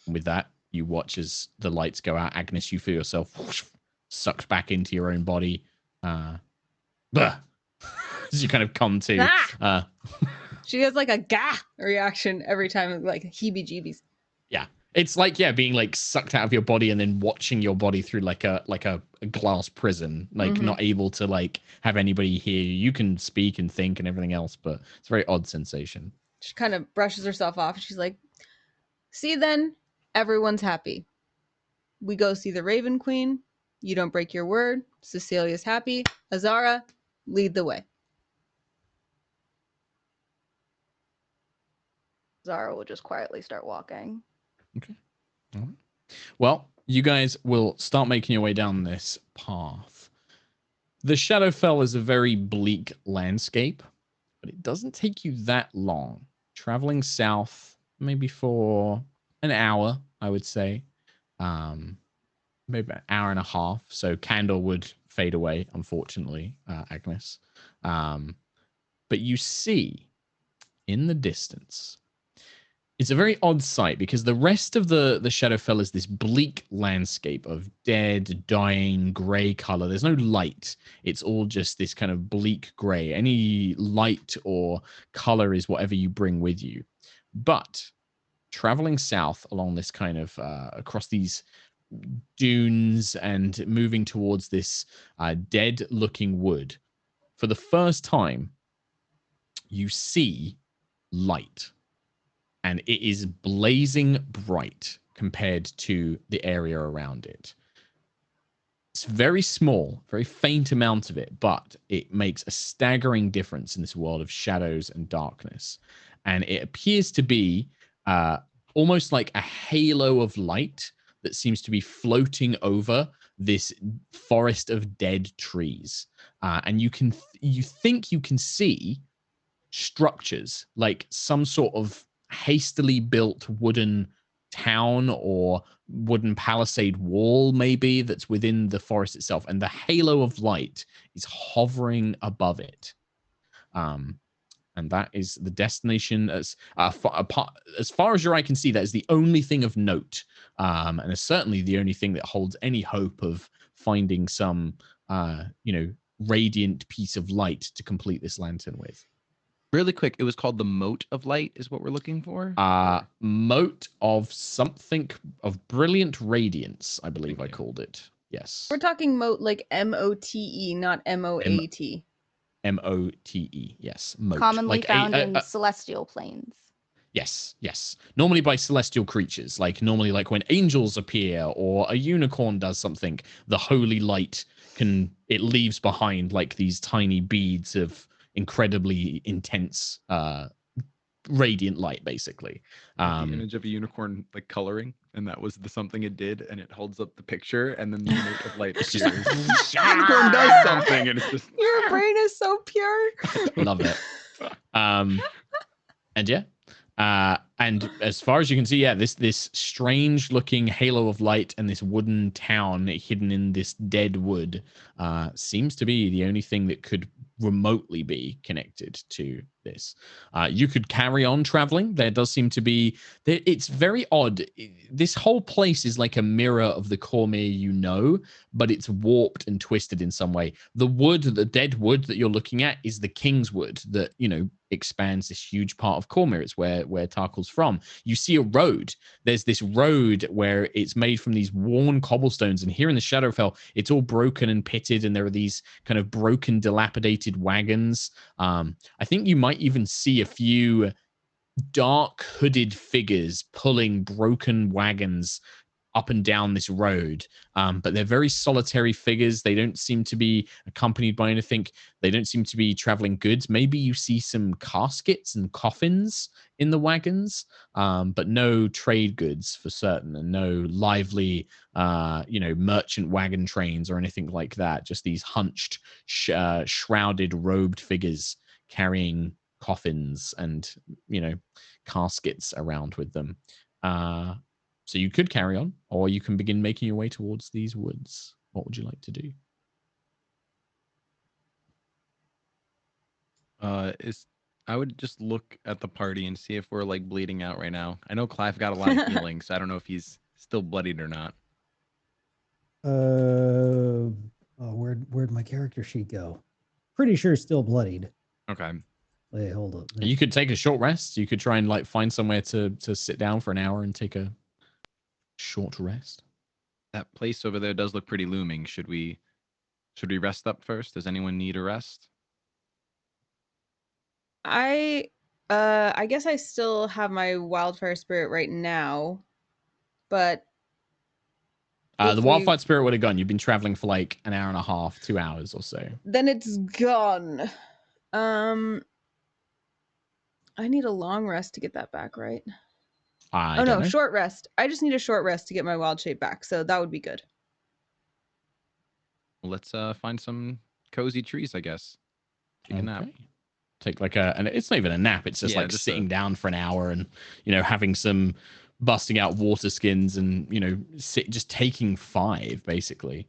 And with that, you watch as the lights go out. Agnis, you feel yourself whoosh, sucked back into your own body. As you kind of come to. She has like a gah reaction every time, like heebie-jeebies. Yeah. It's like, being like sucked out of your body and then watching your body through like a glass prison, like not able to like have anybody hear you. You can speak and think and everything else, but it's a very odd sensation. She kind of brushes herself off. She's like, see then, everyone's happy. We go see the Raven Queen. You don't break your word. Cecilia's happy. Azara, lead the way. Azara will just quietly start walking. Okay. All right. Well, you guys will start making your way down this path. The Shadowfell is a very bleak landscape, but it doesn't take you that long. Traveling south, maybe for an hour, I would say. Maybe an hour and a half. So candle would fade away, unfortunately, Agnis. But you see in the distance, it's a very odd sight because the rest of the Shadowfell is this bleak landscape of dead, dying, grey color. There's no light. It's all just this kind of bleak grey. Any light or color is whatever you bring with you. But traveling south along this kind of, across these dunes and moving towards this dead-looking wood, for the first time, you see light. And it is blazing bright compared to the area around it. It's very small, very faint amount of it, but it makes a staggering difference in this world of shadows and darkness. And it appears to be almost like a halo of light that seems to be floating over this forest of dead trees. And you think you can see structures, like some sort of hastily built wooden town or wooden palisade wall, maybe, that's within the forest itself, and the halo of light is hovering above it. And that is the destination as far as your eye can see. That is the only thing of note, and is certainly the only thing that holds any hope of finding some radiant piece of light to complete this lantern with. Really quick, it was called the Moat of Light is what we're looking for? Moat of something of brilliant radiance, I believe I called it. Yes. We're talking moat like M-O-T-E, not M-O-A-T. M-O-T-E, yes. Moat. Commonly like found in celestial planes. Yes. Normally by celestial creatures. Like normally like when angels appear or a unicorn does something, the holy light it leaves behind like these tiny beads of incredibly intense radiant light, basically. The image of a unicorn like coloring, and that was something it did, and it holds up the picture, and then the moat of light appears. Unicorn does something, and it's just your brain is so pure. Love it. And yeah, And as far as you can see, yeah, this strange looking halo of light and this wooden town hidden in this dead wood seems to be the only thing that could remotely be connected to this. You could carry on traveling. There does seem to be, it's very odd. This whole place is like a mirror of the Cormier you know, but it's warped and twisted in some way. The wood, the dead wood that you're looking at is the King's Wood that, you know, expands this huge part of Cormier. It's where Tarkhal's from. You see a road. There's this road where it's made from these worn cobblestones, and here in the Shadowfell, it's all broken and pitted, and there are these kind of broken, dilapidated wagons. I think you might even see a few dark hooded figures pulling broken wagons up and down this road, but they're very solitary figures. They don't seem to be accompanied by anything. They don't seem to be traveling goods. Maybe you see some caskets and coffins in the wagons, but no trade goods for certain, and no lively merchant wagon trains or anything like that. Just these hunched, shrouded, robed figures carrying coffins and caskets around with them. So you could carry on, or you can begin making your way towards these woods. What would you like to do? I would just look at the party and see if we're like bleeding out right now. I know Clyve got a lot of healing, so I don't know if he's still bloodied or not. Where'd my character sheet go? Pretty sure still bloodied. Okay. Wait, hold up. You could take a short rest. You could try and like find somewhere to sit down for an hour and take a short rest. That place over there does look pretty looming. Should we rest up first? Does anyone need a rest? I guess I still have my wildfire spirit right now, but the wildfire spirit would have gone. You've been traveling for like an hour and a half, 2 hours or so. Then it's gone. I need a long rest to get that back, right? Short rest. I just need a short rest to get my wild shape back, so that would be good. Well, let's find some cozy trees, I guess. Take a nap. Take like and it's not even a nap. It's just just sitting down for an hour and having some busting out water skins and just taking 5 basically.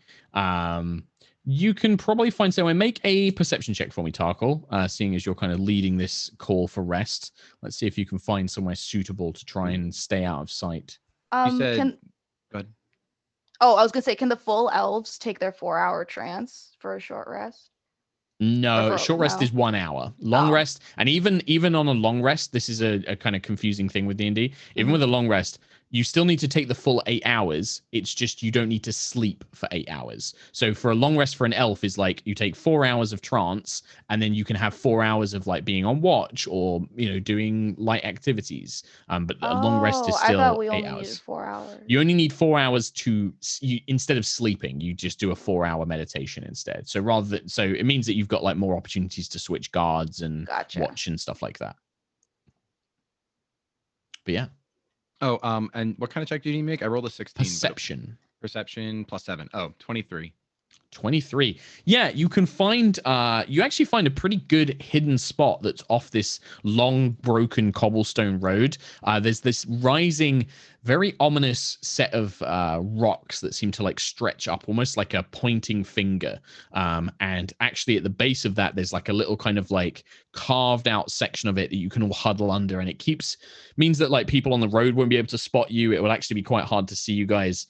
You can probably find somewhere. Make a perception check for me, Tarkhal, seeing as you're kind of leading this call for rest. Let's see if you can find somewhere suitable to try and stay out of sight. You said, go ahead. Oh, I was going to say, can the full elves take their 4-hour trance for a short rest? No, short rest is 1 hour. Long rest, and even on a long rest, this is a kind of confusing thing with D&D. Even with a long rest, you still need to take the full 8 hours. It's just you don't need to sleep for 8 hours. So for a long rest for an elf is like you take 4 hours of trance, and then you can have 4 hours of like being on watch or doing light activities. But a long rest is still 8 hours. I thought we only needed 4 hours. You only need 4 hours instead of sleeping. You just do a 4-hour meditation instead. So it means that you've got like more opportunities to switch guards and watch and stuff like that. But yeah. Oh, and what kind of check do you need to make? I rolled a 16. Perception. Perception plus 7. Oh, 23. 23. Yeah, you can find you actually find a pretty good hidden spot that's off this long broken cobblestone road. There's this rising, very ominous set of rocks that seem to like stretch up almost like a pointing finger. And actually at the base of that there's like a little kind of like carved out section of it that you can all huddle under, and it means that like people on the road won't be able to spot you. It will actually be quite hard to see you guys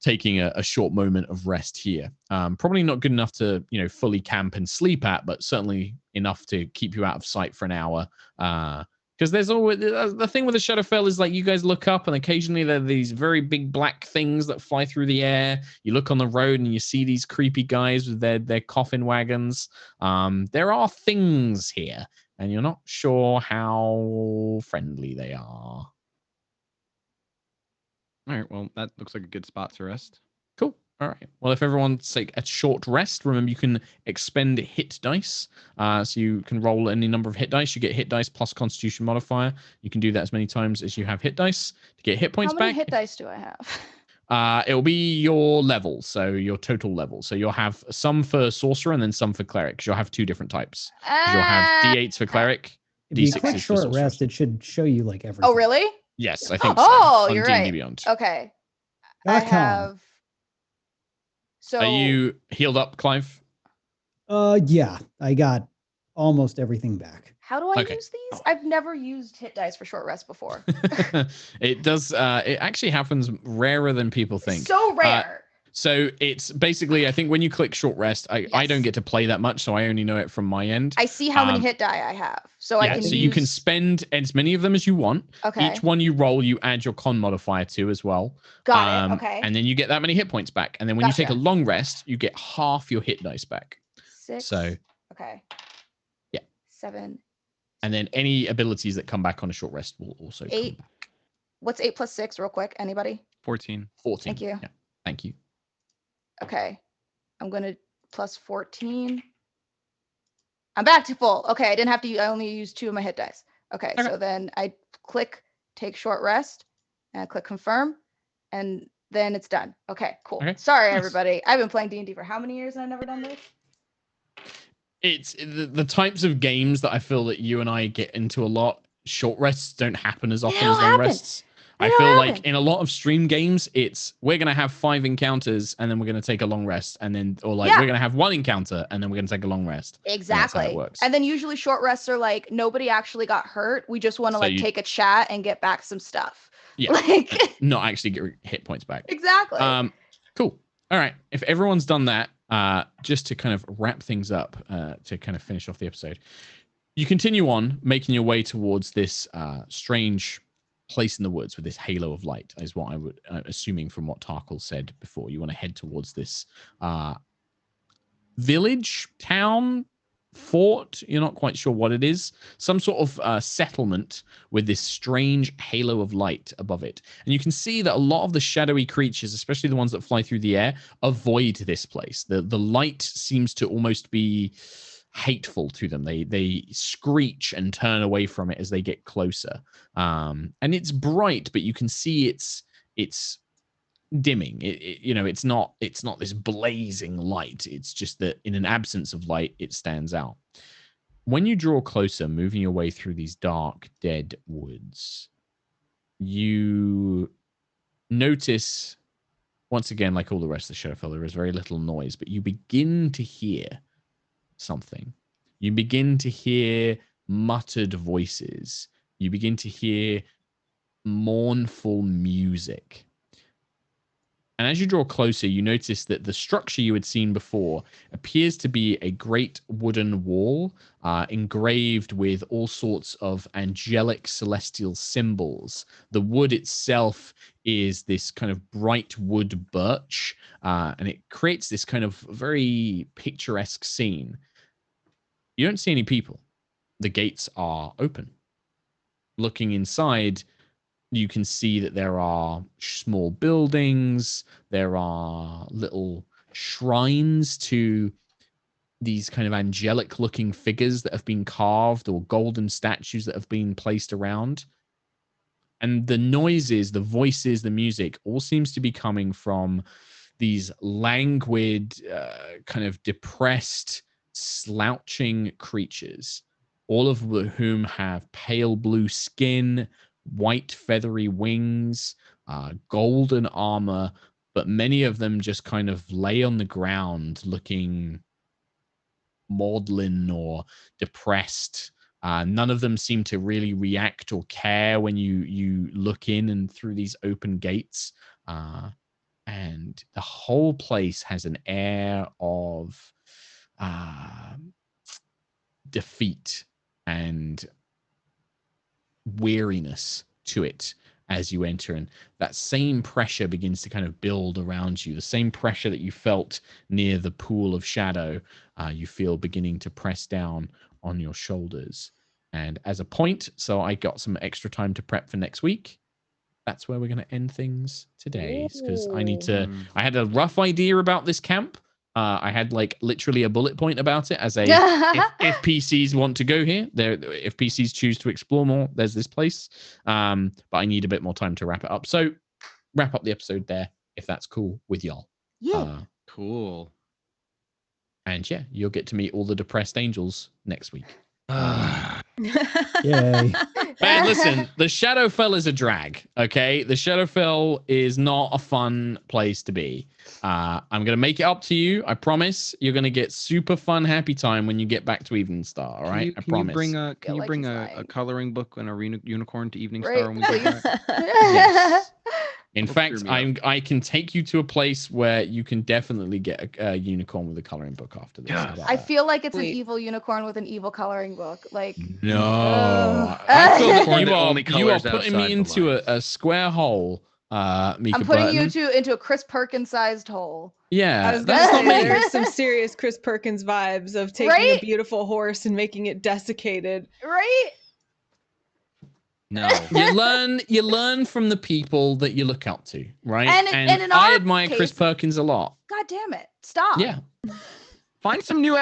taking a short moment of rest here. Probably not good enough to fully camp and sleep at, but certainly enough to keep you out of sight for an hour. Because there's always the thing with the Shadowfell is like you guys look up and occasionally there are these very big black things that fly through the air. You look on the road and you see these creepy guys with their coffin wagons. There are things here, and you're not sure how friendly they are. All right, well, that looks like a good spot to rest. Cool. All right. Well, if everyone's take a short rest, remember you can expend hit dice. So you can roll any number of hit dice. You get hit dice plus Constitution modifier. You can do that as many times as you have hit dice to get hit points back. How many hit dice do I have? It'll be your level, so your total level. So you'll have some for sorcerer and then some for cleric, because you'll have 2 different types. You'll have D8s for cleric If you D6s click for short sorcerers. rest, it should show you like everything. Oh, really? Yes, I think so. Oh, on you're D&D right. Beyond. Okay. I have. So. Are you healed up, Clyve? Yeah, I got almost everything back. How do I use these? I've never used hit dice for short rest before. It does. It actually happens rarer than people think. So rare. So it's basically, I think when you click short rest, I don't get to play that much, so I only know it from my end. I see how many hit die I have, so I can. So you can spend as many of them as you want. Okay. Each one you roll, you add your con modifier to as well. Got it. Okay. And then you get that many hit points back. And then when you take a long rest, you get half your hit dice back. 6. So. Okay. Yeah. 7. And then any abilities that come back on a short rest will also 8. come back. What's 8 plus 6? Real quick, anybody? 14. 14. Thank you. Yeah. Thank you. Okay. I'm gonna plus 14. I'm back to full. Okay, I didn't have to. I only used 2 of my hit dice. Okay, so then I click take short rest, and I click confirm, and then it's done. Okay, cool. Okay. Sorry, everybody. I've been playing D&D for how many years and I've never done this? It's the types of games that I feel that you and I get into a lot. Short rests don't happen as often as long rests. I feel like in a lot of stream games, it's we're gonna have 5 encounters and then we're gonna take a long rest, and then we're gonna have 1 encounter and then we're gonna take a long rest. Exactly. And that's how it works. And then usually short rests are like nobody actually got hurt. We just want to take a chat and get back some stuff. Yeah. Like not actually get hit points back. Exactly. Cool. All right. If everyone's done that, just to kind of wrap things up, to kind of finish off the episode, you continue on making your way towards this strange place in the woods with this halo of light, is what I would assuming from what Tarkhal said before. You want to head towards this village, town, fort. You're not quite sure what it is. Some sort of settlement with this strange halo of light above it. And you can see that a lot of the shadowy creatures, especially the ones that fly through the air, avoid this place. The light seems to almost be hateful to them. They screech and turn away from it as they get closer. And it's bright, but you can see it's dimming. It's not this blazing light. It's just that in an absence of light, it stands out. When you draw closer, moving your way through these dark, dead woods, you notice, once again, like all the rest of the Shadowfell, there is very little noise, but you begin to hear something. You begin to hear muttered voices. You begin to hear mournful music. And as you draw closer, you notice that the structure you had seen before appears to be a great wooden wall, engraved with all sorts of angelic celestial symbols. The wood itself is this kind of bright wood birch, and it creates this kind of very picturesque scene. You don't see any people. The gates are open. Looking inside, you can see that there are small buildings. There are little shrines to these kind of angelic looking figures that have been carved, or golden statues that have been placed around. And the noises, the voices, the music all seems to be coming from these languid, kind of depressed, slouching creatures, all of whom have pale blue skin, white feathery wings, golden armor, but many of them just kind of lay on the ground looking maudlin or depressed. None of them seem to really react or care when you look in and through these open gates. And the whole place has an air of defeat and weariness to it as you enter, and that same pressure begins to kind of build around you. The same pressure that you felt near the pool of shadow, you feel beginning to press down on your shoulders. And as a point, so I got some extra time to prep for next week, that's where we're going to end things today, because I had a rough idea about this camp. I had like literally a bullet point about it as a if PCs want to go here, if PCs choose to explore more, there's this place. But I need a bit more time to wrap it up. So wrap up the episode there, if that's cool with y'all. Yeah. Cool. And yeah, you'll get to meet all the depressed angels next week. Yay. Man, listen, the Shadowfell is a drag, okay? The Shadowfell is not a fun place to be. I'm going to make it up to you. I promise. You're going to get super fun, happy time when you get back to Eveningstar, all right? I promise. Can you bring a coloring book and a unicorn to Eveningstar Right, when we get back? Yes. In Don't fact, screw me I can take you to a place where you can definitely get a unicorn with a coloring book after this. How about I that? feel like it's an Sweet. evil unicorn with an evil coloring book. Like, No. I feel that Unicorn you that are only putting colors me outside the into lines. a square hole, Mica I'm putting Burton. you into a Chris Perkins sized hole. I Yeah, was gonna that's not say me. there's some serious Chris Perkins vibes of taking Right? a beautiful horse and making it desiccated. Right? No. You learn from the people that you look up to, right? And in I our admire Chris case- Perkins a lot. God damn it. Stop. Yeah, Find some new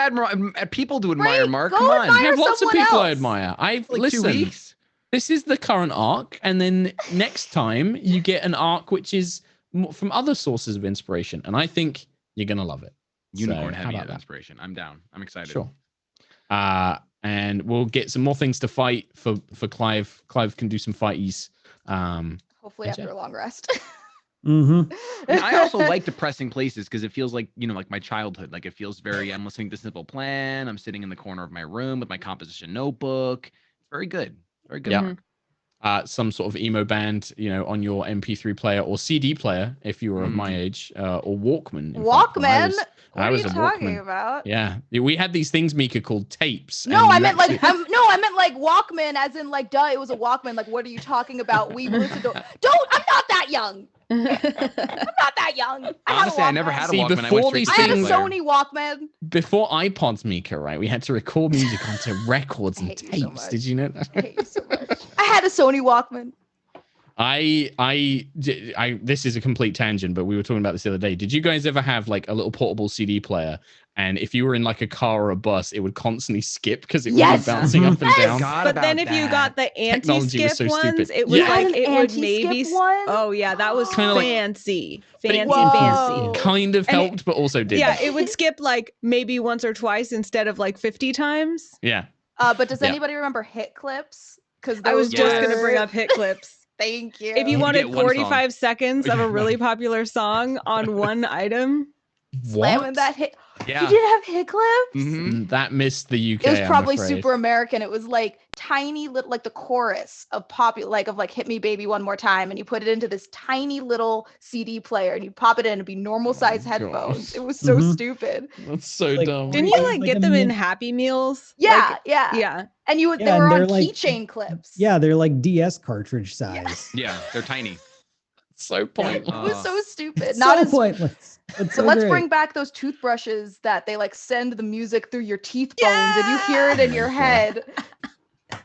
people to admire, Right? Mark. Go Come on. I admire have lots of someone people I else. admire. Like Listen, 2 weeks. this is the current arc, and then next time you get an arc which is from other sources of inspiration, and I think you're gonna love it. Unicorn So, how heavy about that? inspiration. I'm down. I'm excited. Sure. And we'll get some more things to fight for Clyve. Clyve can do some fighties. Hopefully Yes, after yeah. a long rest. Mm-hmm. I also like depressing places because it feels like, like my childhood. Like it feels very, I'm listening to Simple Plan. I'm sitting in the corner of my room with my composition notebook. It's very good. Very good. Yeah. Mark. Some sort of emo band, on your MP3 player or CD player, if you were of my age, or Walkman. in fact. When Walkman? I What was are you a talking Walkman. about? Yeah, we had these things, Mica, called tapes. No, and I you meant actually- I meant like Walkman, as in like, duh, it was a Walkman. Like, what are you talking about? We listened to. I'm not that young. I'm not that young. Honestly, I never Walkman. had a See, Walkman. I before went straight these to I had a things- player. Sony Walkman. Before iPods, Mica, right? We had to record music onto records I and hate you so tapes. much. Did you know that? I hate you so much. I had a Sony Walkman. This is a complete tangent, but we were talking about this the other day. Did you guys ever have like a little portable CD player? And if you were in like a car or a bus, it would constantly skip because it would Yes! be bouncing up and down. But then if you got the Technology was anti-skip so ones, stupid. it was Yeah. like An it would anti-skip maybe. one? Oh yeah, that was Kinda like- fancy, But it- Whoa. It kind of And it- helped, but also didn't. Yeah, it would skip like maybe once or twice instead of like 50 times. Yeah. But does Yeah. anybody remember hit clips? Because I was just gonna Yes. bring up hit clips. Thank you. If you You wanted get one 45 seconds of Yeah. a really popular song on one item, slamming What? that hit. Yeah. You didn't have hit clips? Mhm. That missed the UK. It was probably I'm afraid. super American. It was like tiny little, like the chorus of "Hit Me Baby One More Time," and you put it into this tiny little CD player, and you pop it in, and it'd be normal size Oh my headphones. gosh. It was so Mhm. stupid. That's so Like- dumb. didn't you like Like get a them in min- Happy Meals? Yeah, Like, yeah, yeah. And you would, Yeah, they and were they're on like- keychain clips. Yeah, they're like DS cartridge size. Yeah, they're tiny. So pointless. It was so stupid. It's Not so as. pointless. It's So so let's great. bring back those toothbrushes that they like send the music through your teeth bones, and you hear it in Yeah! your Oh my head.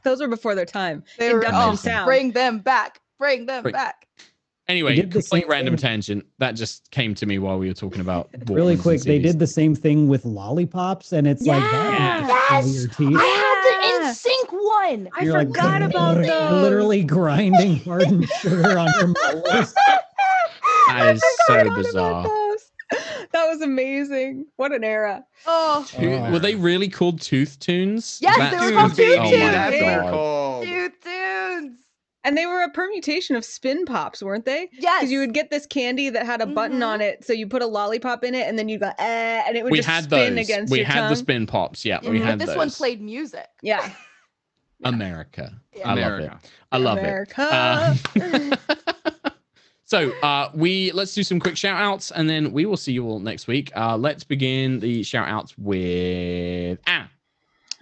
Those were before their time. They were Induction amazing. sound. Bring them back. Bring them Bring- back. Anyway, They did the complete same random thing. tangent. That just came to me while we were talking about Really Walkmans quick, and they CDs. did the same thing with lollipops, and it's like that. Yes! Your teeth. I had Yeah. the In Sync one. I You're like, forgot about you're those. literally grinding hardened sugar on your molars. That is so Forgot about bizarre. those. That was amazing. What an era. Oh, Were they really called Tooth Tunes? Yes, That's they were called creepy. Tooth Oh my Tunes. That's what they're God. called. dude, tunes. And they were a permutation of spin pops, weren't they? Yes. Because you would get this candy that had a button on it, so you put a lollipop in it, and then you go, and it would We just had spin those. against We your had tongue. the spin pops. Yeah, we But had this those. one played music. Yeah. America. Yeah. I love it. America. I love America. it. So let's do some quick shout outs and then we will see you all next week. Let's begin the shout outs with Anna.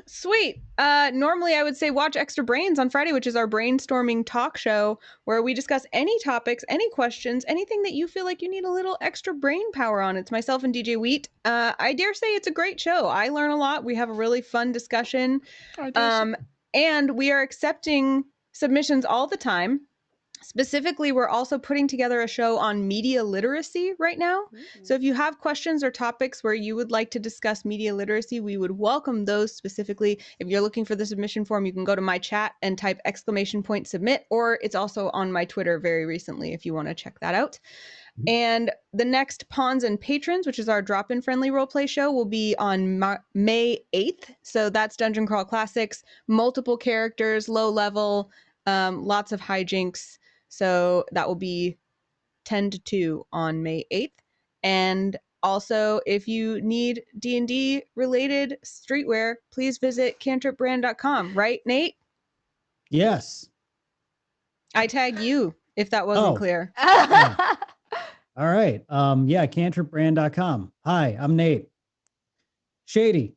Sweet. Normally I would say watch Extra Brains on Friday, which is our brainstorming talk show where we discuss any topics, any questions, anything that you feel like you need a little extra brain power on. It's myself and DJ Wheat. I dare say it's a great show. I learn a lot. We have a really fun discussion. And we are accepting submissions all the time. Specifically, we're also putting together a show on media literacy right now. So if you have questions or topics where you would like to discuss media literacy, we would welcome those specifically. If you're looking for the submission form, you can go to my chat and type !submit, or it's also on my Twitter very recently if you want to check that out. And the next Pawns and Patrons, which is our drop-in friendly roleplay show, will be on May 8th. So that's Dungeon Crawl Classics, multiple characters, low level, lots of hijinks. So that will be 10 to 2 on May 8th. And also, if you need D&D related streetwear, please visit cantripbrand.com. Right, Nate? Yes. I tag you if that wasn't clear. Yeah. All right. Yeah, cantripbrand.com. Hi, I'm Nate. Shady.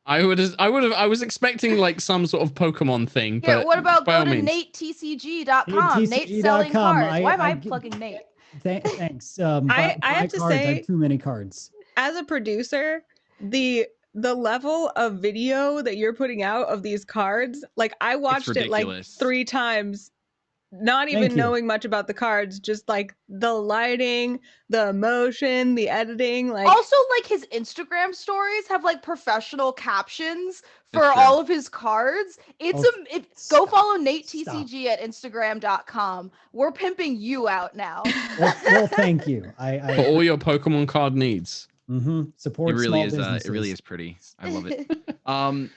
I was expecting like some sort of Pokemon thing. Yeah, but what about by go all to means. NateTCG.com? Nate's selling cards. Why am I plugging Nate? Thanks. I have to cards. say, I have too many cards. As a producer, the level of video that you're putting out of these cards, like I watched it like 3 times, not even knowing much about the cards, just like the lighting, the emotion, the editing. Like also, like his Instagram stories have like professional captions for all of his cards. Go follow NateTCG at Instagram.com. We're pimping you out now. Well, thank you. For all your Pokemon card needs. Support. It really small is. It really is pretty. I love it.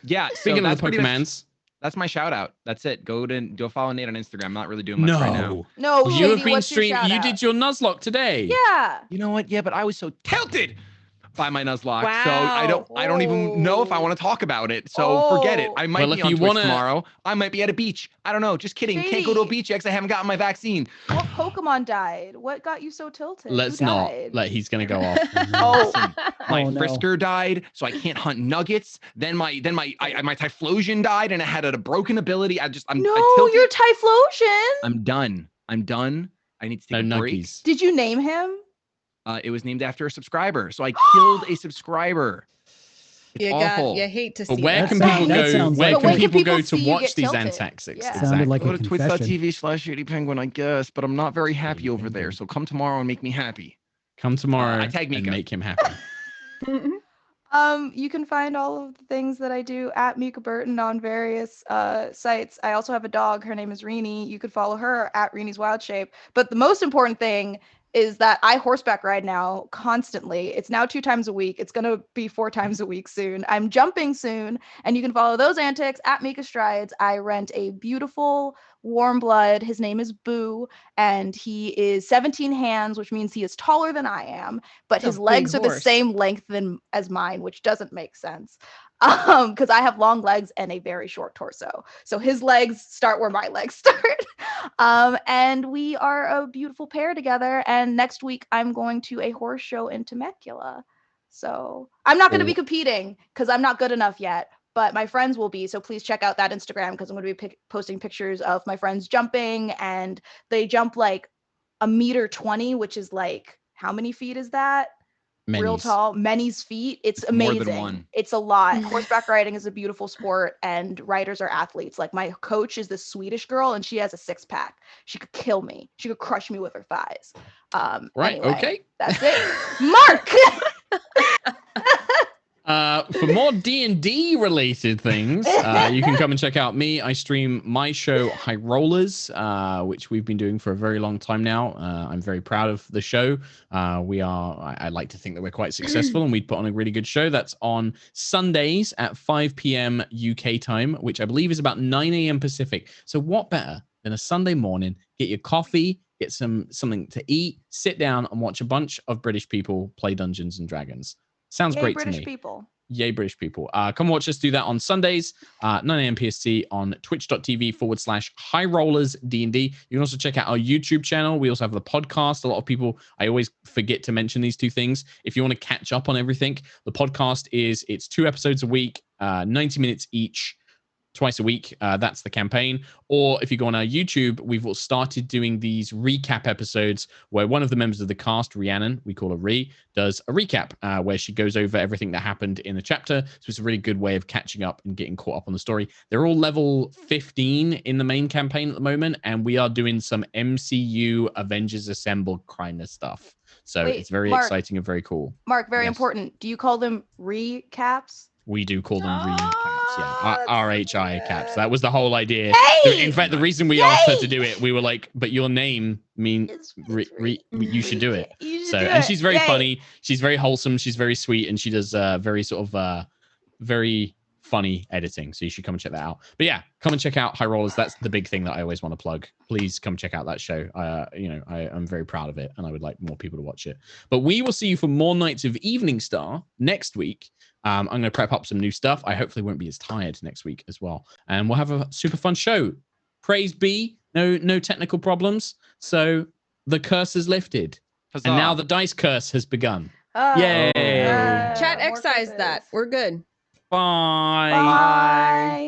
Yeah. Speaking of the Pokemans. That's my shout out. That's it. Go follow Nate on Instagram. I'm not really doing much right now. No, you have been streaming. You did your Nuzlocke today. Yeah. You know what? Yeah, but I was so tilted by my Nuzlocke, so I don't even know if I want to talk about it. So forget it. I might be on Twitch tomorrow. I might be at a beach. I don't know. Just kidding. Shady. Can't go to a beach yet because I haven't gotten my vaccine. What Pokemon died? What got you so tilted? Let's not. Like he's gonna go off. Listen, my Frisker died, so I can't hunt nuggets. Then my Typhlosion died, and it had a broken ability. I'm tilted. Your Typhlosion. I'm done. I need to take a break. Did you name him? It was named after a subscriber, so I killed a subscriber. It's awful. You hate to see. But where can people go? Where can people go to watch these antics? Sounded like go to twitch.tv/ShadyPenguinn, I guess, but I'm not very happy over there. So come tomorrow and make me happy. Come tomorrow tag Mica. and make him happy. You can find all of the things that I do at Mica Burton on various sites. I also have a dog. Her name is Reenie. You could follow her at Reenie's Wild Shape. But the most important thing is that I horseback ride now constantly. It's now 2 times a week. It's going to be 4 times a week soon. I'm jumping soon, and you can follow those antics at Mica Strides. I rent a beautiful warm blood. His name is Boo, and he is 17 hands, which means he is taller than I am, but his legs are the same length as mine, which doesn't make sense. Because I have long legs and a very short torso. So his legs start where my legs start. And we are a beautiful pair together. And next week I'm going to a horse show in Temecula. So I'm not going to be competing because I'm not good enough yet, but my friends will be. So please check out that Instagram because I'm going to be posting pictures of my friends jumping, and they jump like 1.20 meters, which is like, how many feet is that? Real tall, many's feet. It's amazing. More than one. It's a lot. Horseback riding is a beautiful sport, and riders are athletes. Like my coach is this Swedish girl, and she has a 6-pack. She could kill me. She could crush me with her thighs. Right. Anyway, okay. That's it. Mark. For more D&D related things, you can come and check out me. I stream my show High Rollers, which we've been doing for a very long time now. I'm very proud of the show. I like to think that we're quite successful, and we put on a really good show. That's on Sundays at 5 p.m. UK time, which I believe is about 9 a.m. Pacific. So what better than a Sunday morning? Get your coffee, get something to eat, sit down and watch a bunch of British people play Dungeons and Dragons. Sounds great to me. British people. Yay, British people. Come watch us do that on Sundays, 9 a.m. PST on twitch.tv/High Rollers D&D. You can also check out our YouTube channel. We also have the podcast. A lot of people, I always forget to mention these 2 things. If you want to catch up on everything, the podcast it's 2 episodes a week, 90 minutes each. Twice a week. That's the campaign. Or if you go on our YouTube, we've started doing these recap episodes where one of the members of the cast, Rhiannon, we call her Rhi, does a recap where she goes over everything that happened in the chapter. So it's a really good way of catching up and getting caught up on the story. They're all level 15 in the main campaign at the moment, and we are doing some MCU Avengers Assemble kind of stuff. So it's very exciting and very cool. Mark, very important. Do you call them recaps? We do call them recaps. caps. Yeah, RHI caps. That was the whole idea. Hey! In fact, the reason we asked her to do it, we were like, "But your name means you should do it." And she's very funny. She's very wholesome. She's very sweet, and she does very sort of very funny editing. So you should come and check that out. But yeah, come and check out High Rollers. That's the big thing that I always want to plug. Please come check out that show. I'm very proud of it, and I would like more people to watch it. But we will see you for more nights of Eveningstar next week. I'm going to prep up some new stuff. I hopefully won't be as tired next week as well, and we'll have a super fun show. Praise be, no technical problems. So the curse is lifted, and now the dice curse has begun. Yay! Chat excised that. We're good. Bye. Bye.